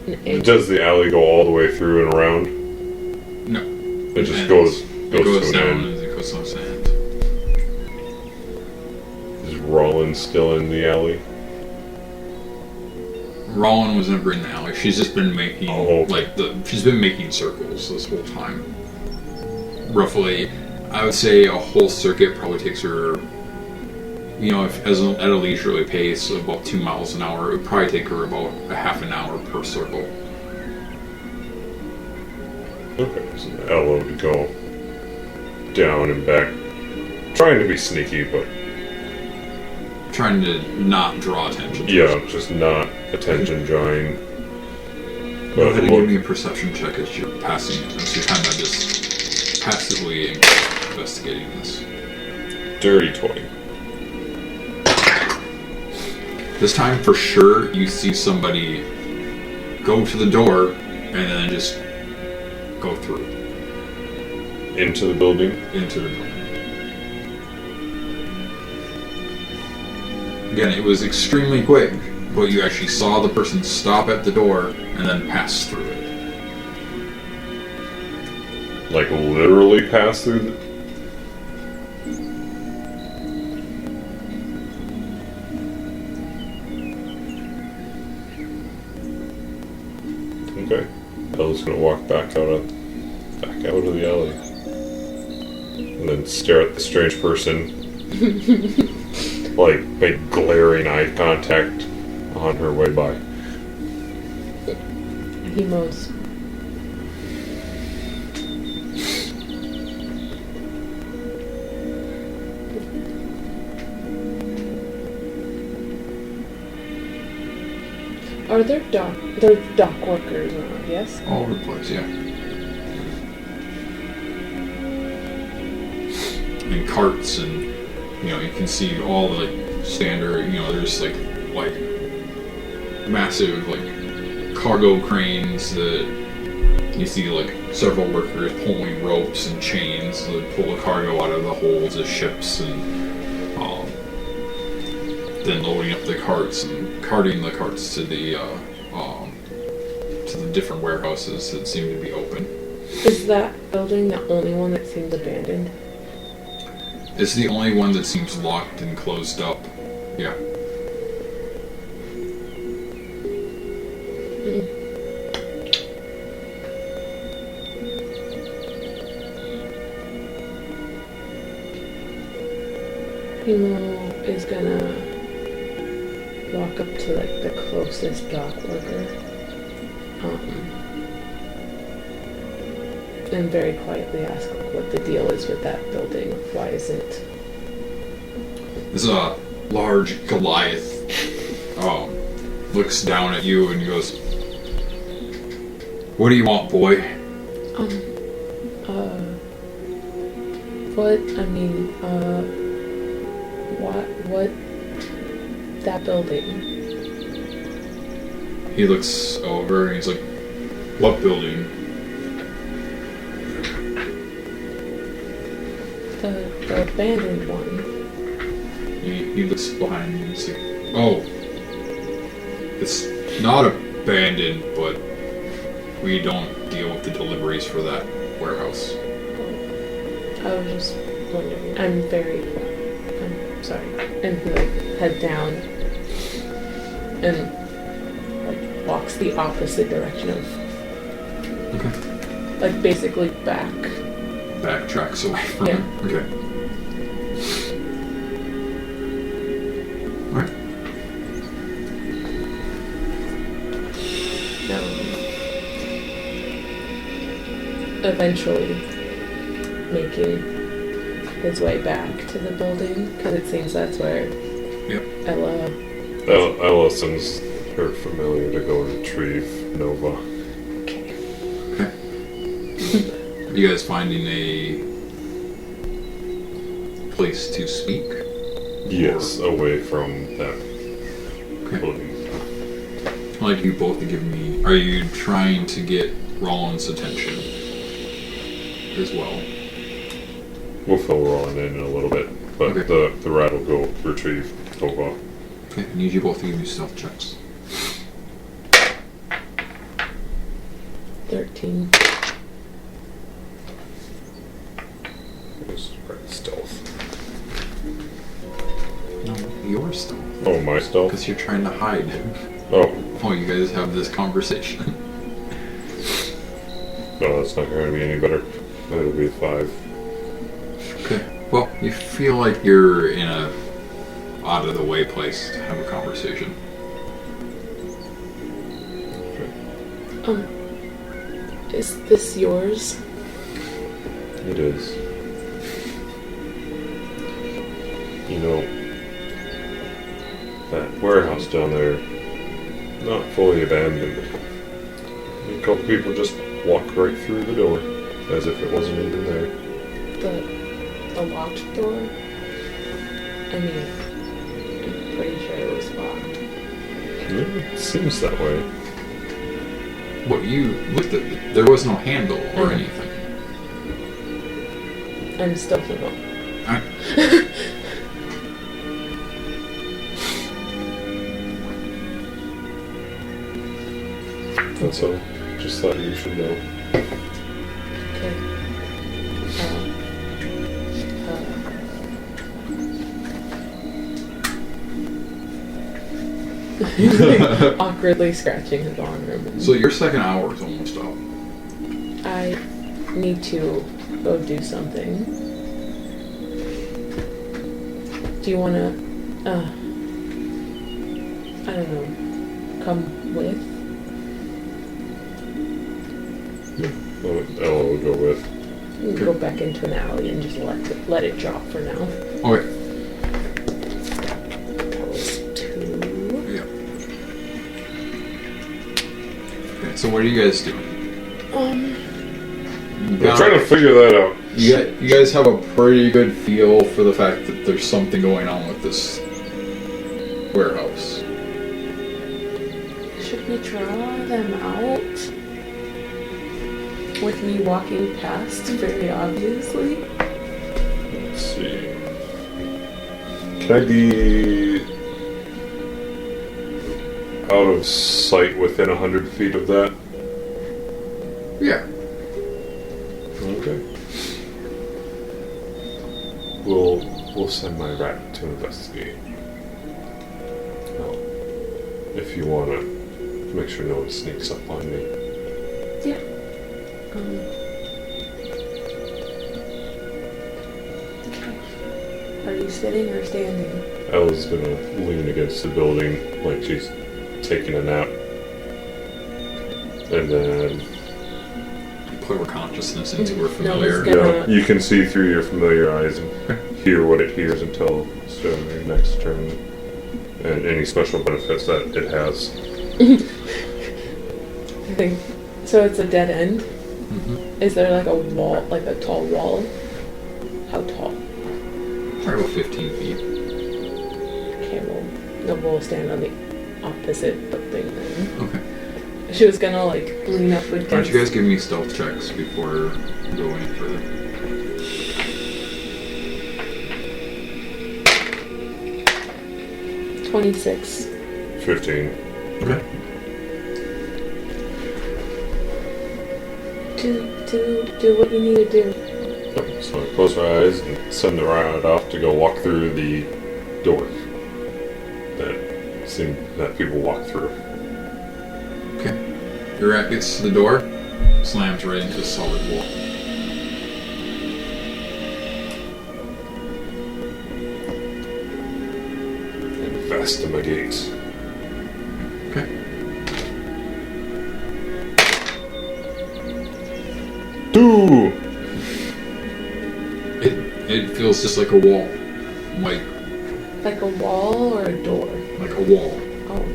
And Does the alley go all the way through and around? No. It just It goes to an down end. as it goes to the end. Is Rollin still in the alley? Rollin was never in the alley. She's just been making okay. she's been making circles this whole time. Roughly, I would say a whole circuit probably takes her, at a leisurely pace of about 2 miles an hour. It would probably take her about a half an hour per circle. Okay, so Ella would go down and back, trying to be sneaky, but Trying to not draw attention. just not attention drawing. Go But ahead and look, give me a perception check as you're passing it. As you're kind of just passively investigating this. dirty 20. This time, for sure, you see somebody go to the door and then just go through Into the building. into the building. Again, it was extremely quick, but you actually saw the person stop at the door and then pass through it. Like literally pass through the... Okay. Ella's gonna walk back out of the alley. And then stare at the strange person. Like, make glaring eye contact on her way by. he mows. Are there dock workers around, yes? All over the place, yeah. And carts, and you can see all the standard. There's like massive cargo cranes that you see several workers pulling ropes and chains to pull the cargo out of the holds of ships, and then loading up the carts and carting the carts to the to the different warehouses that seem to be open. Is that building the only one that seems abandoned? It's the only one that seems locked and closed up. Yeah. Pimo is gonna walk up to like the closest dock worker, and very quietly ask like, what the deal is with that building. Why isn't? This is a large Goliath. Looks down at you and goes, "What do you want, boy?" What? I mean, what? That building. He looks over and he's like, "What building?" The abandoned one. He looks behind you and he's like, "Oh, it's not abandoned, but we don't deal with the deliveries for that warehouse." I was just wondering. I'm sorry. And he like head down and like walks the opposite direction of. Okay. Like basically Backtracks away from Yeah. him. Okay. Alright. Eventually making his way back to the building because it seems that's where Ella. Ella sends her familiar to go retrieve Nova. Okay. Are you guys finding a place to speak? Yes, away from that Okay. building. I'd like you both to give me... Are you trying to get Rollins' attention as well? We'll fill Roland in a little bit, but Okay. the rat will go retrieve Nova. Okay, I need you both to give me stealth checks. 13. Just write stealth. No, your stealth. Oh, my stealth? Because you're trying to hide. Oh, Oh, you guys have this conversation. no, that's not going to be any better. That'll be a 5. Okay. Well, you feel like you're in a out-of-the-way place to have a conversation. Is this yours? It is. You know, that warehouse down there, not fully abandoned. A couple people just walk right through the door, as if it wasn't even there. The locked door? I mean, I'm pretty sure it was locked. Yeah, it seems that way. What you looked at, there was no handle or Mhm. anything. I'm still single. That's all. Just thought you should know. Okay. Awkwardly scratching his arm. So your second hour is almost up. I need to go do something. Do you want to, I don't know, come with? Ella will go with. We can go back into an alley and just let it drop for now. Okay. That was 2. Yeah. Okay, so what are you guys doing? I'm trying to figure that out. You guys have a pretty good feel for the fact that there's something going on with this warehouse. Should we draw them out? With me walking past very obviously? Let's see. Can I be out of sight within 100 feet of that? Yeah. Okay. We'll send my rat to investigate. Well, if you want to make sure no one sneaks up on me. Yeah. Okay. Are you sitting or standing? Ella's gonna lean against the building like she's taking a nap. And then Put her consciousness into her No, it's familiar. gonna- you can see through your familiar eyes and hear what it hears until it's your next turn. And any special benefits that it has. I think so. It's a dead end. Mm-hmm. Is there like a wall, like a tall wall? How tall? Probably about 15 feet. Okay, well, no, we'll stand on the opposite building then. Okay. She was gonna like lean up against. Why don't you guys give me stealth checks before going any further? – 26. 15. Okay. Do what you need to do. So I close my eyes and send the rat off to go walk through the door that people walk through. Okay. Your rat gets to the door, slams right into a solid wall. And fasten my gates. Okay. Two! It feels just like a wall. Like a wall or a door? Like a wall. Oh.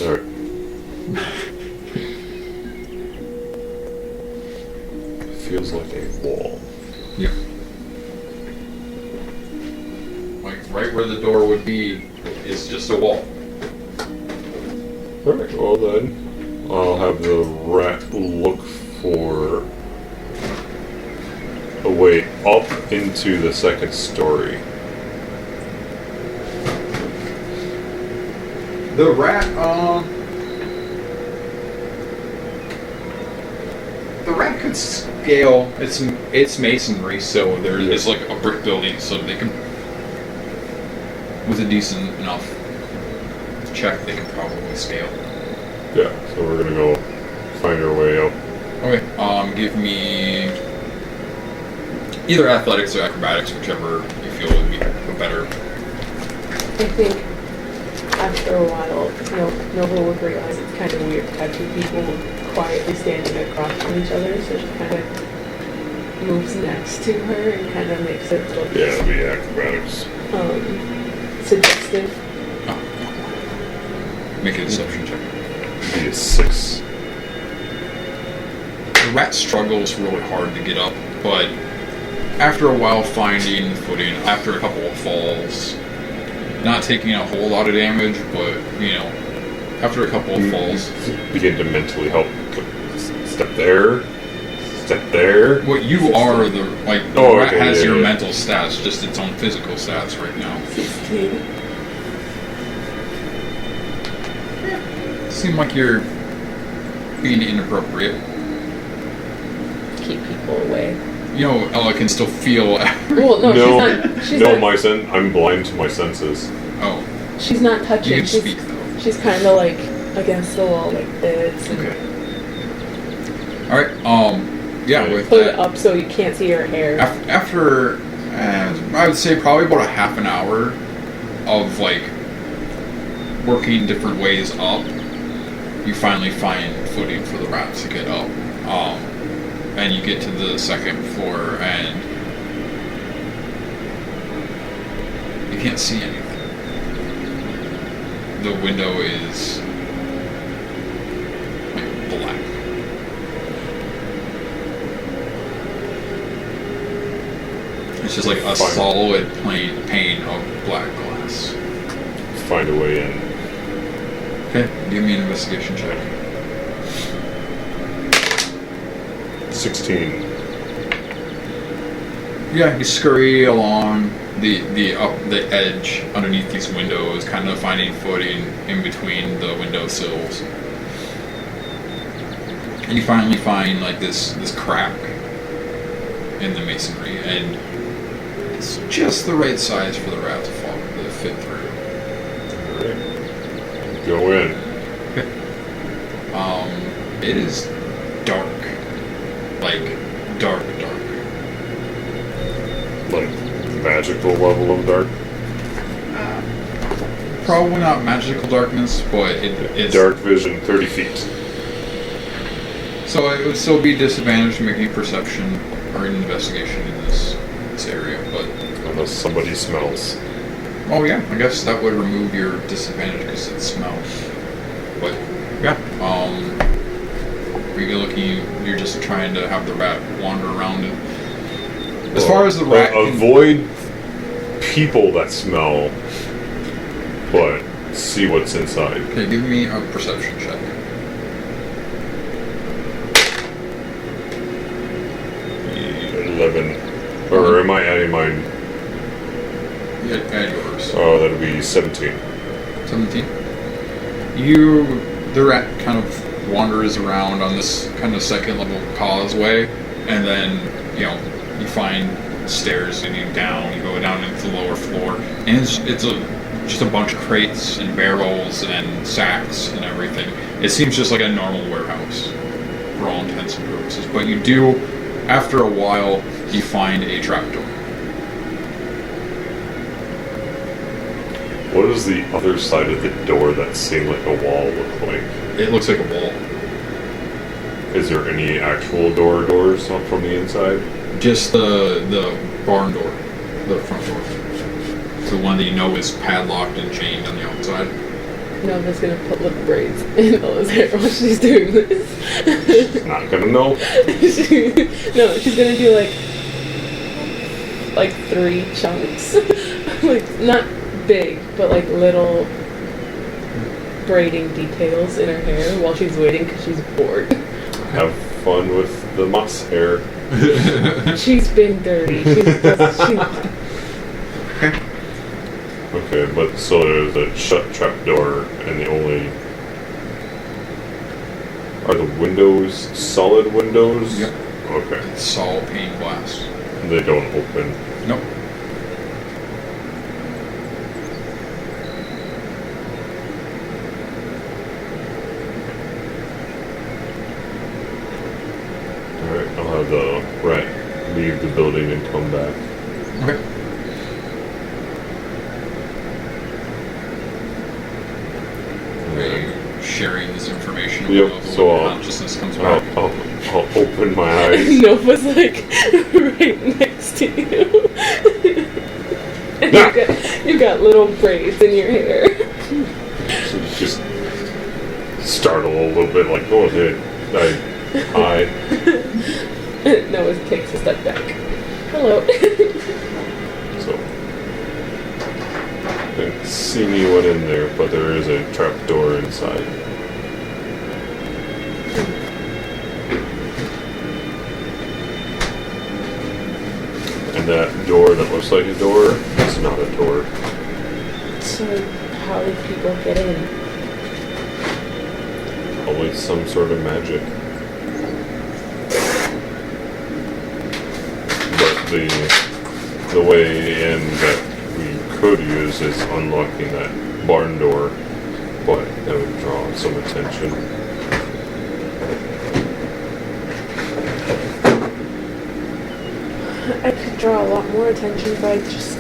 Alright. Feels like a wall. Yeah. Like right where the door would be is just a wall. Alright, well then, I'll have the rat look for a way up into the second story. The rat, the rat could scale. It's masonry, so there is like a brick building, so they can, with a decent enough check, they can probably scale. Yeah, so we're gonna go find our way up. Okay. Give me either athletics or acrobatics, whichever you feel would be better. I think after a while, Nova would realize it's kind of weird to have two people quietly standing across from each other, so she kind of moves next to her and kind of makes it look Yeah, it'll be acrobatics. suggestive. Make a deception check. Be a 6. The rat struggles really hard to get up, but after a while finding footing, after a couple of falls, not taking a whole lot of damage, but, after a couple of falls. Begin to mentally help. Step there. Step there. Well, you are the rat okay, has yeah, your yeah. mental stats, just its own physical stats right now. 16. Seem like you're being inappropriate. Keep people away. Ella can still feel. Well, no, she's not. I'm blind to my senses. Oh, She's not you touching. can speak though. She's kind of like against the wall like this. And Okay. All right. Yeah. With put it that, up so you can't see her hair. after I would say probably about a half an hour of working different ways up, you finally find footing for the rat to get up. And you get to the second floor and you can't see anything. The window is black. It's just like a solid pane of black glass. Find a way in. Okay, give me an investigation check. 16. Yeah, you scurry along the edge underneath these windows, kind of finding footing in between the window sills. And you finally find like this crack in the masonry, and it's just the right size for the rat to fit through. Alright. Go in. Okay. It is dark, like dark. Like magical level of dark. Probably not magical darkness, but it's Dark vision, 30 feet. So it would still be disadvantaged making perception or an investigation in this area, but Unless somebody smells. oh yeah, I guess that would remove your disadvantage because it smells. But yeah, are you looking? You're just trying to have the rat wander around and. As far as the rat, avoid people that smell, but see what's inside. okay, give me a perception check. 11. Or am I adding mine? Yeah, add yours. Oh, that'll be 17. 17. The rat kind of wanders around on this kind of second level causeway, and then, you find stairs leading down. You go down into the lower floor, and it's just a bunch of crates and barrels and sacks and everything. It seems just like a normal warehouse for all intents and purposes. But you do, after a while, you find a trapdoor. What does the other side of the door that seemed like a wall look like? It looks like a wall. Is there any actual doors up from the inside? Just the barn door, the front door. The one that you know is padlocked and chained on the outside. Nova's gonna put little braids in Ella's hair while she's doing this. Not gonna know. No, she's gonna do like 3 chunks. Like, not big, but like little braiding details in her hair while she's waiting because she's bored. Have fun with the moss hair. She's been dirty. Okay, but so there's a shut trap door, and the only... Are the windows solid windows? Yep. Okay. It's all pane glass. They don't open. Nope. Alright, I'll have the rat leave the building and come back. Okay. Are you sharing this information Yep, with so when I'll- consciousness comes back? I'll open my eyes. Nova's like right next to you. And you got little braids in your hair. So just startle a little bit, like, oh, hey, hi. Noah takes a step back. Hello. So, didn't see anyone in there, but there is a trap door inside. And that door that looks like a door is not a door. So, how did people get in? Probably some sort of magic. But the way in that we could use is unlocking that barn door, but that would draw some attention. I could draw a lot more attention by just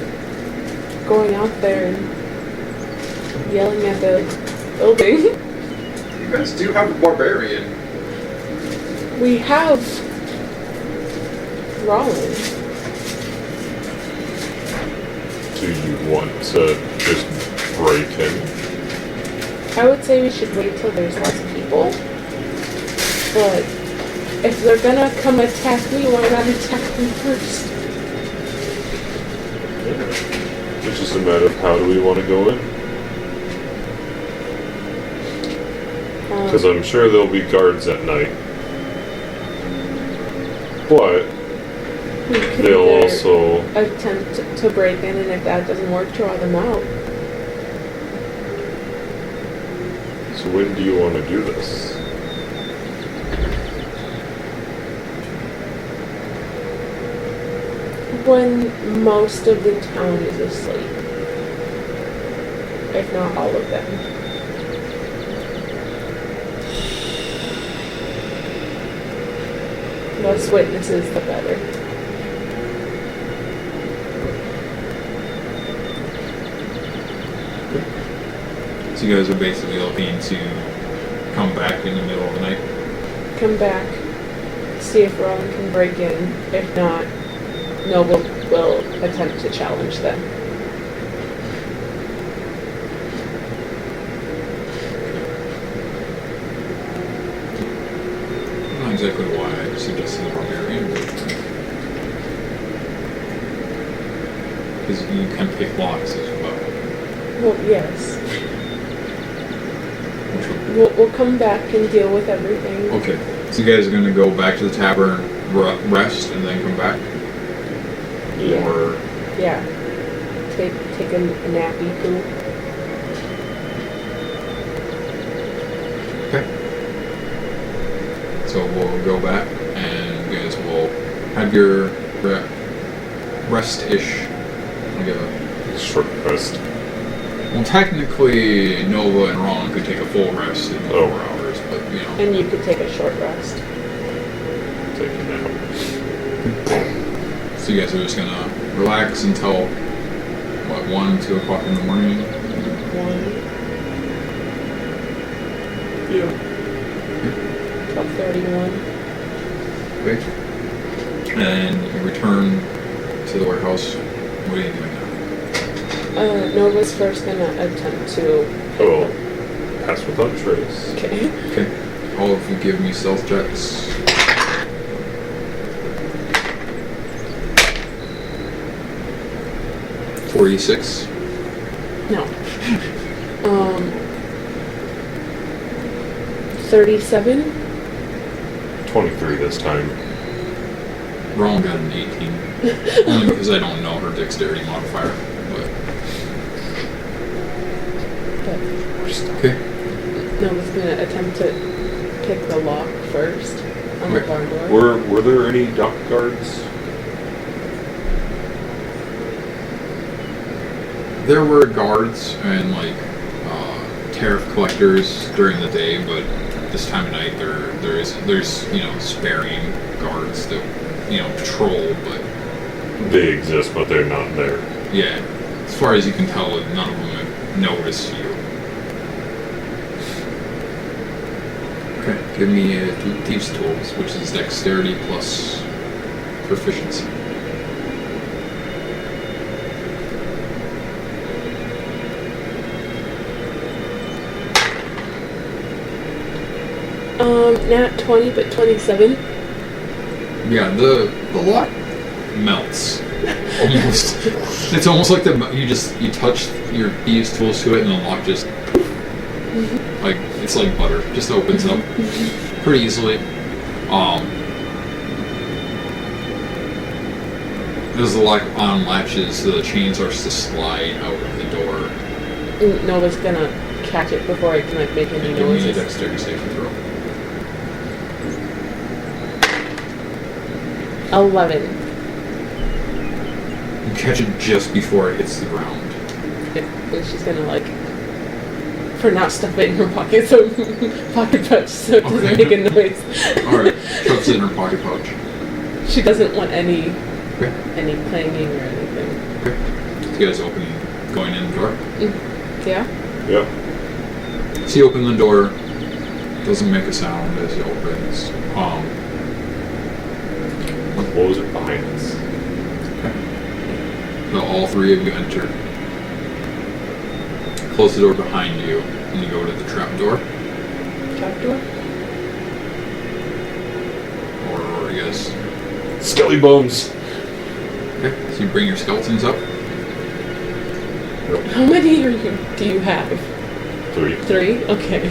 going out there and yelling at the building. You guys do have a barbarian. We have Rollin. Do you want to just break in? I would say we should wait till there's less people. But if they're gonna come attack me, why not attack me first? It's just a matter of how do we want to go in? Because I'm sure there'll be guards at night. But We could They'll either also... attempt to break in, and if that doesn't work, draw them out. So when do you want to do this? When most of the town is asleep. If not all of them. Less witnesses, the better. So you guys are basically looking to come back in the middle of the night? Come back, see if Rowan can break in. If not, Noble will attempt to challenge them. Not exactly why I suggested the barbarian, because you can pick locks as well. Well, yes. Which would- We'll come back and deal with everything. Okay, so you guys are going to go back to the tavern, rest, and then come back? Yeah. Or Yeah. Take a nappy poo. okay. So we'll go back, and you guys will have your rest-ish. Like a, Short rest. well, technically, Nova and Ron could take a full rest in 4 hours, but you know. And you could take a short rest. Take a nap. So you guys are just gonna relax until what, 1, 2 o'clock in the morning? 1. Yeah. 12:31. Great. And you return to the warehouse. What are you doing now? Nova's first gonna attempt to. Oh, pass without trace. Okay. Okay. All of you give me stealth checks. 46. No. 37. 23 this time. Ron got an 18. Only because I don't know her dexterity modifier. But But okay. Nova's gonna attempt to pick the lock first on the Okay. barn door. Were there any dock guards? There were guards and like tariff collectors during the day, but this time of night there's sparing guards that patrol, but They exist, but they're not there. yeah, as far as you can tell, none of them have noticed you. Okay, give me a thieves tools, which is dexterity plus proficiency. Not 20, but 27. Yeah, the lock melts almost. It's almost like you touch your thieves tools to it, and the lock just like it's like butter, just opens up pretty easily. As the lock unlatches, the chain starts to slide out of the door. Nova's gonna catch it before it can make any Give me a noises. dexterity saving throw. 11. You catch it just before it hits the ground. And she's gonna for now stuff it in her pocket, so pocket pouch, so it doesn't Okay. make a noise. Alright, shoves it in her pocket pouch. She doesn't want any Okay. clanging or anything. Okay. So you guys going in the door? Yeah. Yep. So you open the door, doesn't make a sound as it opens. Close it behind us. So all 3 of you enter. Close the door behind you, and you go to the trap door. Trap door. Or you guys. Skelly bones. Okay. So you bring your skeletons up. How many do you have? 3. 3? Okay.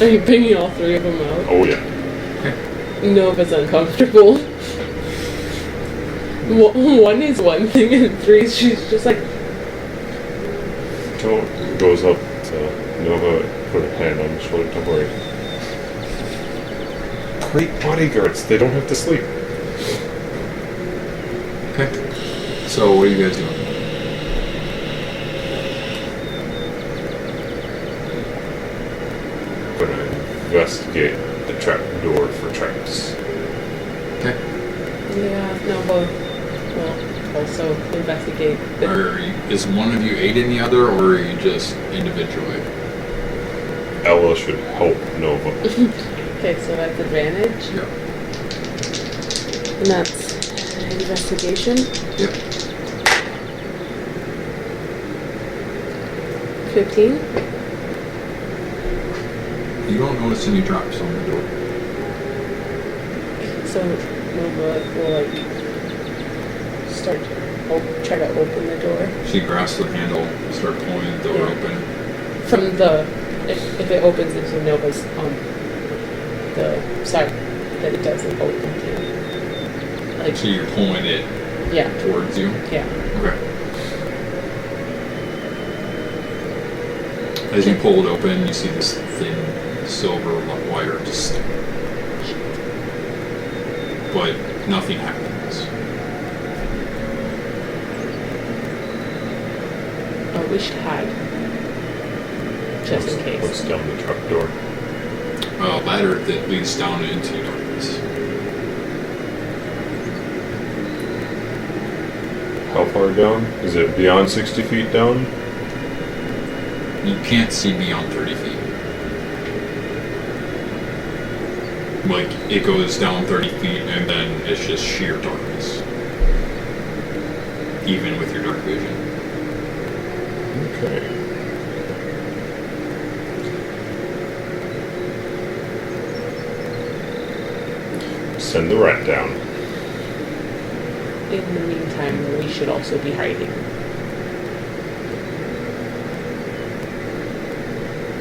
Are you bringing all 3 of them out? Oh yeah. Nova's uncomfortable. 1 is one thing, and 3 she's just like, Goes up to Nova, put a hand on his shoulder. Don't worry. Great bodyguards. They don't have to sleep. Okay. So what are you guys doing? Gonna investigate the trap door for traps. Okay. yeah, no, but well, also investigate. Is one of you aiding the other, or are you just individually? Ella should help Nova. Okay, so that's advantage, Yep. and that's investigation. Yep. 15. You don't notice any traps on the door. So Nova will like start to try to open the door She grasps the handle, start pulling the door Yeah. open. from the if it opens into Nova's the side that it doesn't open to. Like So you're pulling it yeah, towards you. yeah. Okay. As you pull it open, you see this thin silver wire just stick. But nothing happens. Oh, we should hide. Just in case. What's down the trap door? A ladder that leads down into darkness. How far down? Is it beyond 60 feet down? You can't see beyond 30 feet. Like, it goes down 30 feet and then it's just sheer darkness. Even with your dark vision. Okay. Send the rat down. In the meantime, we should also be hiding.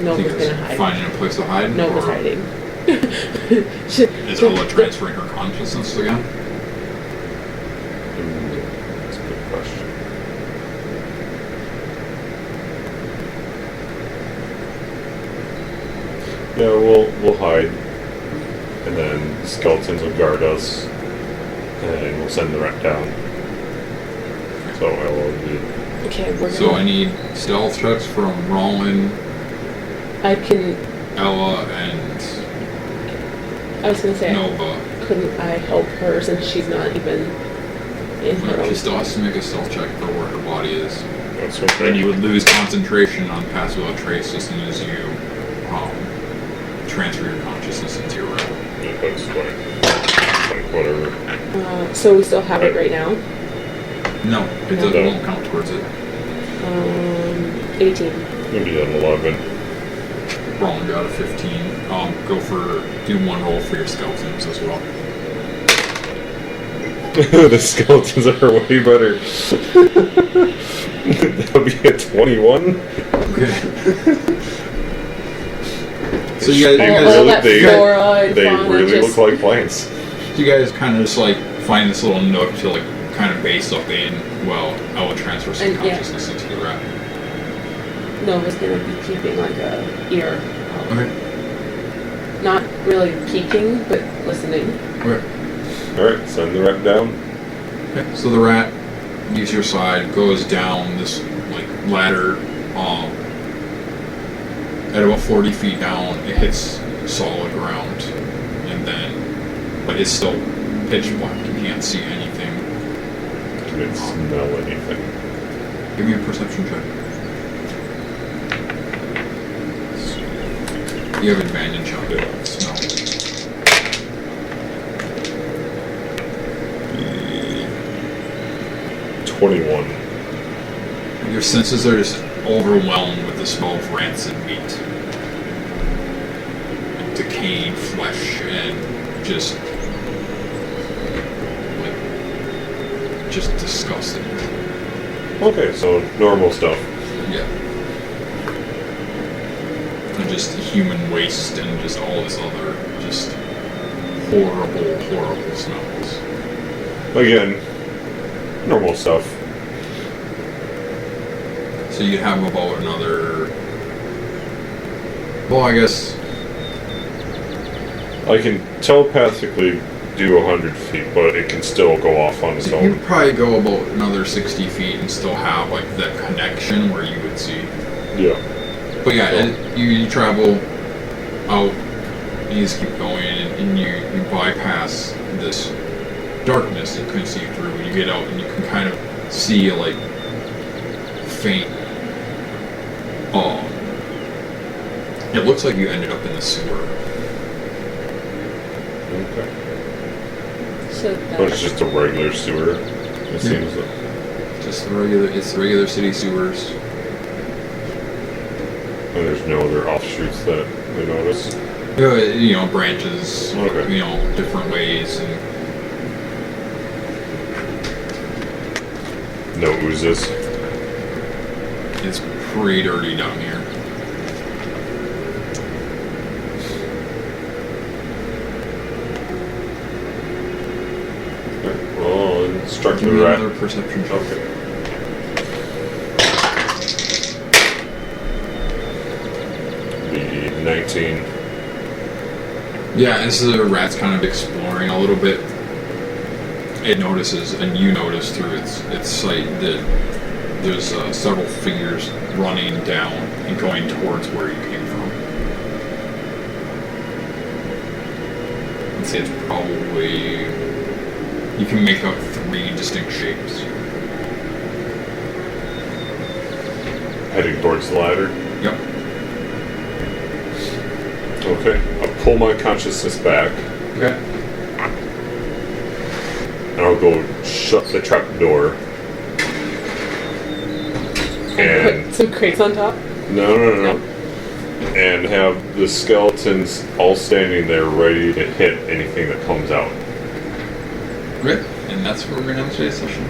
Nova's Think it's gonna hide. finding a place to hide? Nova's or hiding. Is Ella transferring her consciousness again? That's a good question. Yeah, we'll hide, and then skeletons will guard us, and we'll send the rat down. So I will be. Okay, we're So gonna. I need stealth checks from Roland, I can. Ella, and I was gonna say, Nova. couldn't I help her since she's not even in her She own? still has to make a stealth check for where her body is. That's Then okay. you would lose concentration on pass without trace as soon as you transfer your consciousness into your realm. Yeah, that's fine. Like whatever. So we still have it right now. No, it No. doesn't, won't count towards it. 18. Maybe an 11. Roland got a 15. Do one roll for your skeletons as well. The skeletons are way better. That'll be a 21. Okay. So you guys, All that flora and They fauna really just- look like plants. you guys kind of just like find this little nook to like kind of base up in. Well, I will transfer some And, yeah. consciousness into the rat. Nova's gonna be keeping like a ear. Okay. Not really peeking, but listening. Okay. Alright, send the rat down. Okay. So the rat leaves your side, goes down this like ladder. At about 40 feet down, it hits solid ground, and then, but it's still pitch black. You can't see anything. Can it smell anything? Give me a perception check. You have advantage on it. Smell. 21. Your senses are just overwhelmed with the smell of rancid meat, and decaying flesh, and just disgusting. Okay, so normal stuff. Yeah. And just human waste and just all this other just horrible, horrible smells. Again, Normal stuff. So you have about another. Well, I guess. I can telepathically do 100 feet, but it can still go off on its You own. could probably go about another 60 feet and still have like that connection where you would see. Yeah. But yeah, you travel out, and you just keep going, and you bypass this darkness that you couldn't see through. And you get out, and you can kind of see like faint. It looks like you ended up in the sewer. Okay. So But it's just a regular sewer. It seems like. Just the regular city sewers. And there's no other offshoots that we notice. You know, branches. Okay. You know, different ways and. No oozes. It's pretty dirty down here. Well, I'll instruct Give the me rat. another perception check. Okay. The 19. Yeah, as the rat's kind of exploring a little bit, it notices, and you notice through its sight that there's several figures running down and going towards where you came from. I'd say it's probably... You can make out 3 distinct shapes. Heading towards the ladder. Yep. Okay. I'll pull my consciousness back, Okay. and I'll go shut the trap door. And put some crates on top. no. And have the skeletons all standing there ready to hit anything that comes out. Okay. And that's where we're going to end today's session.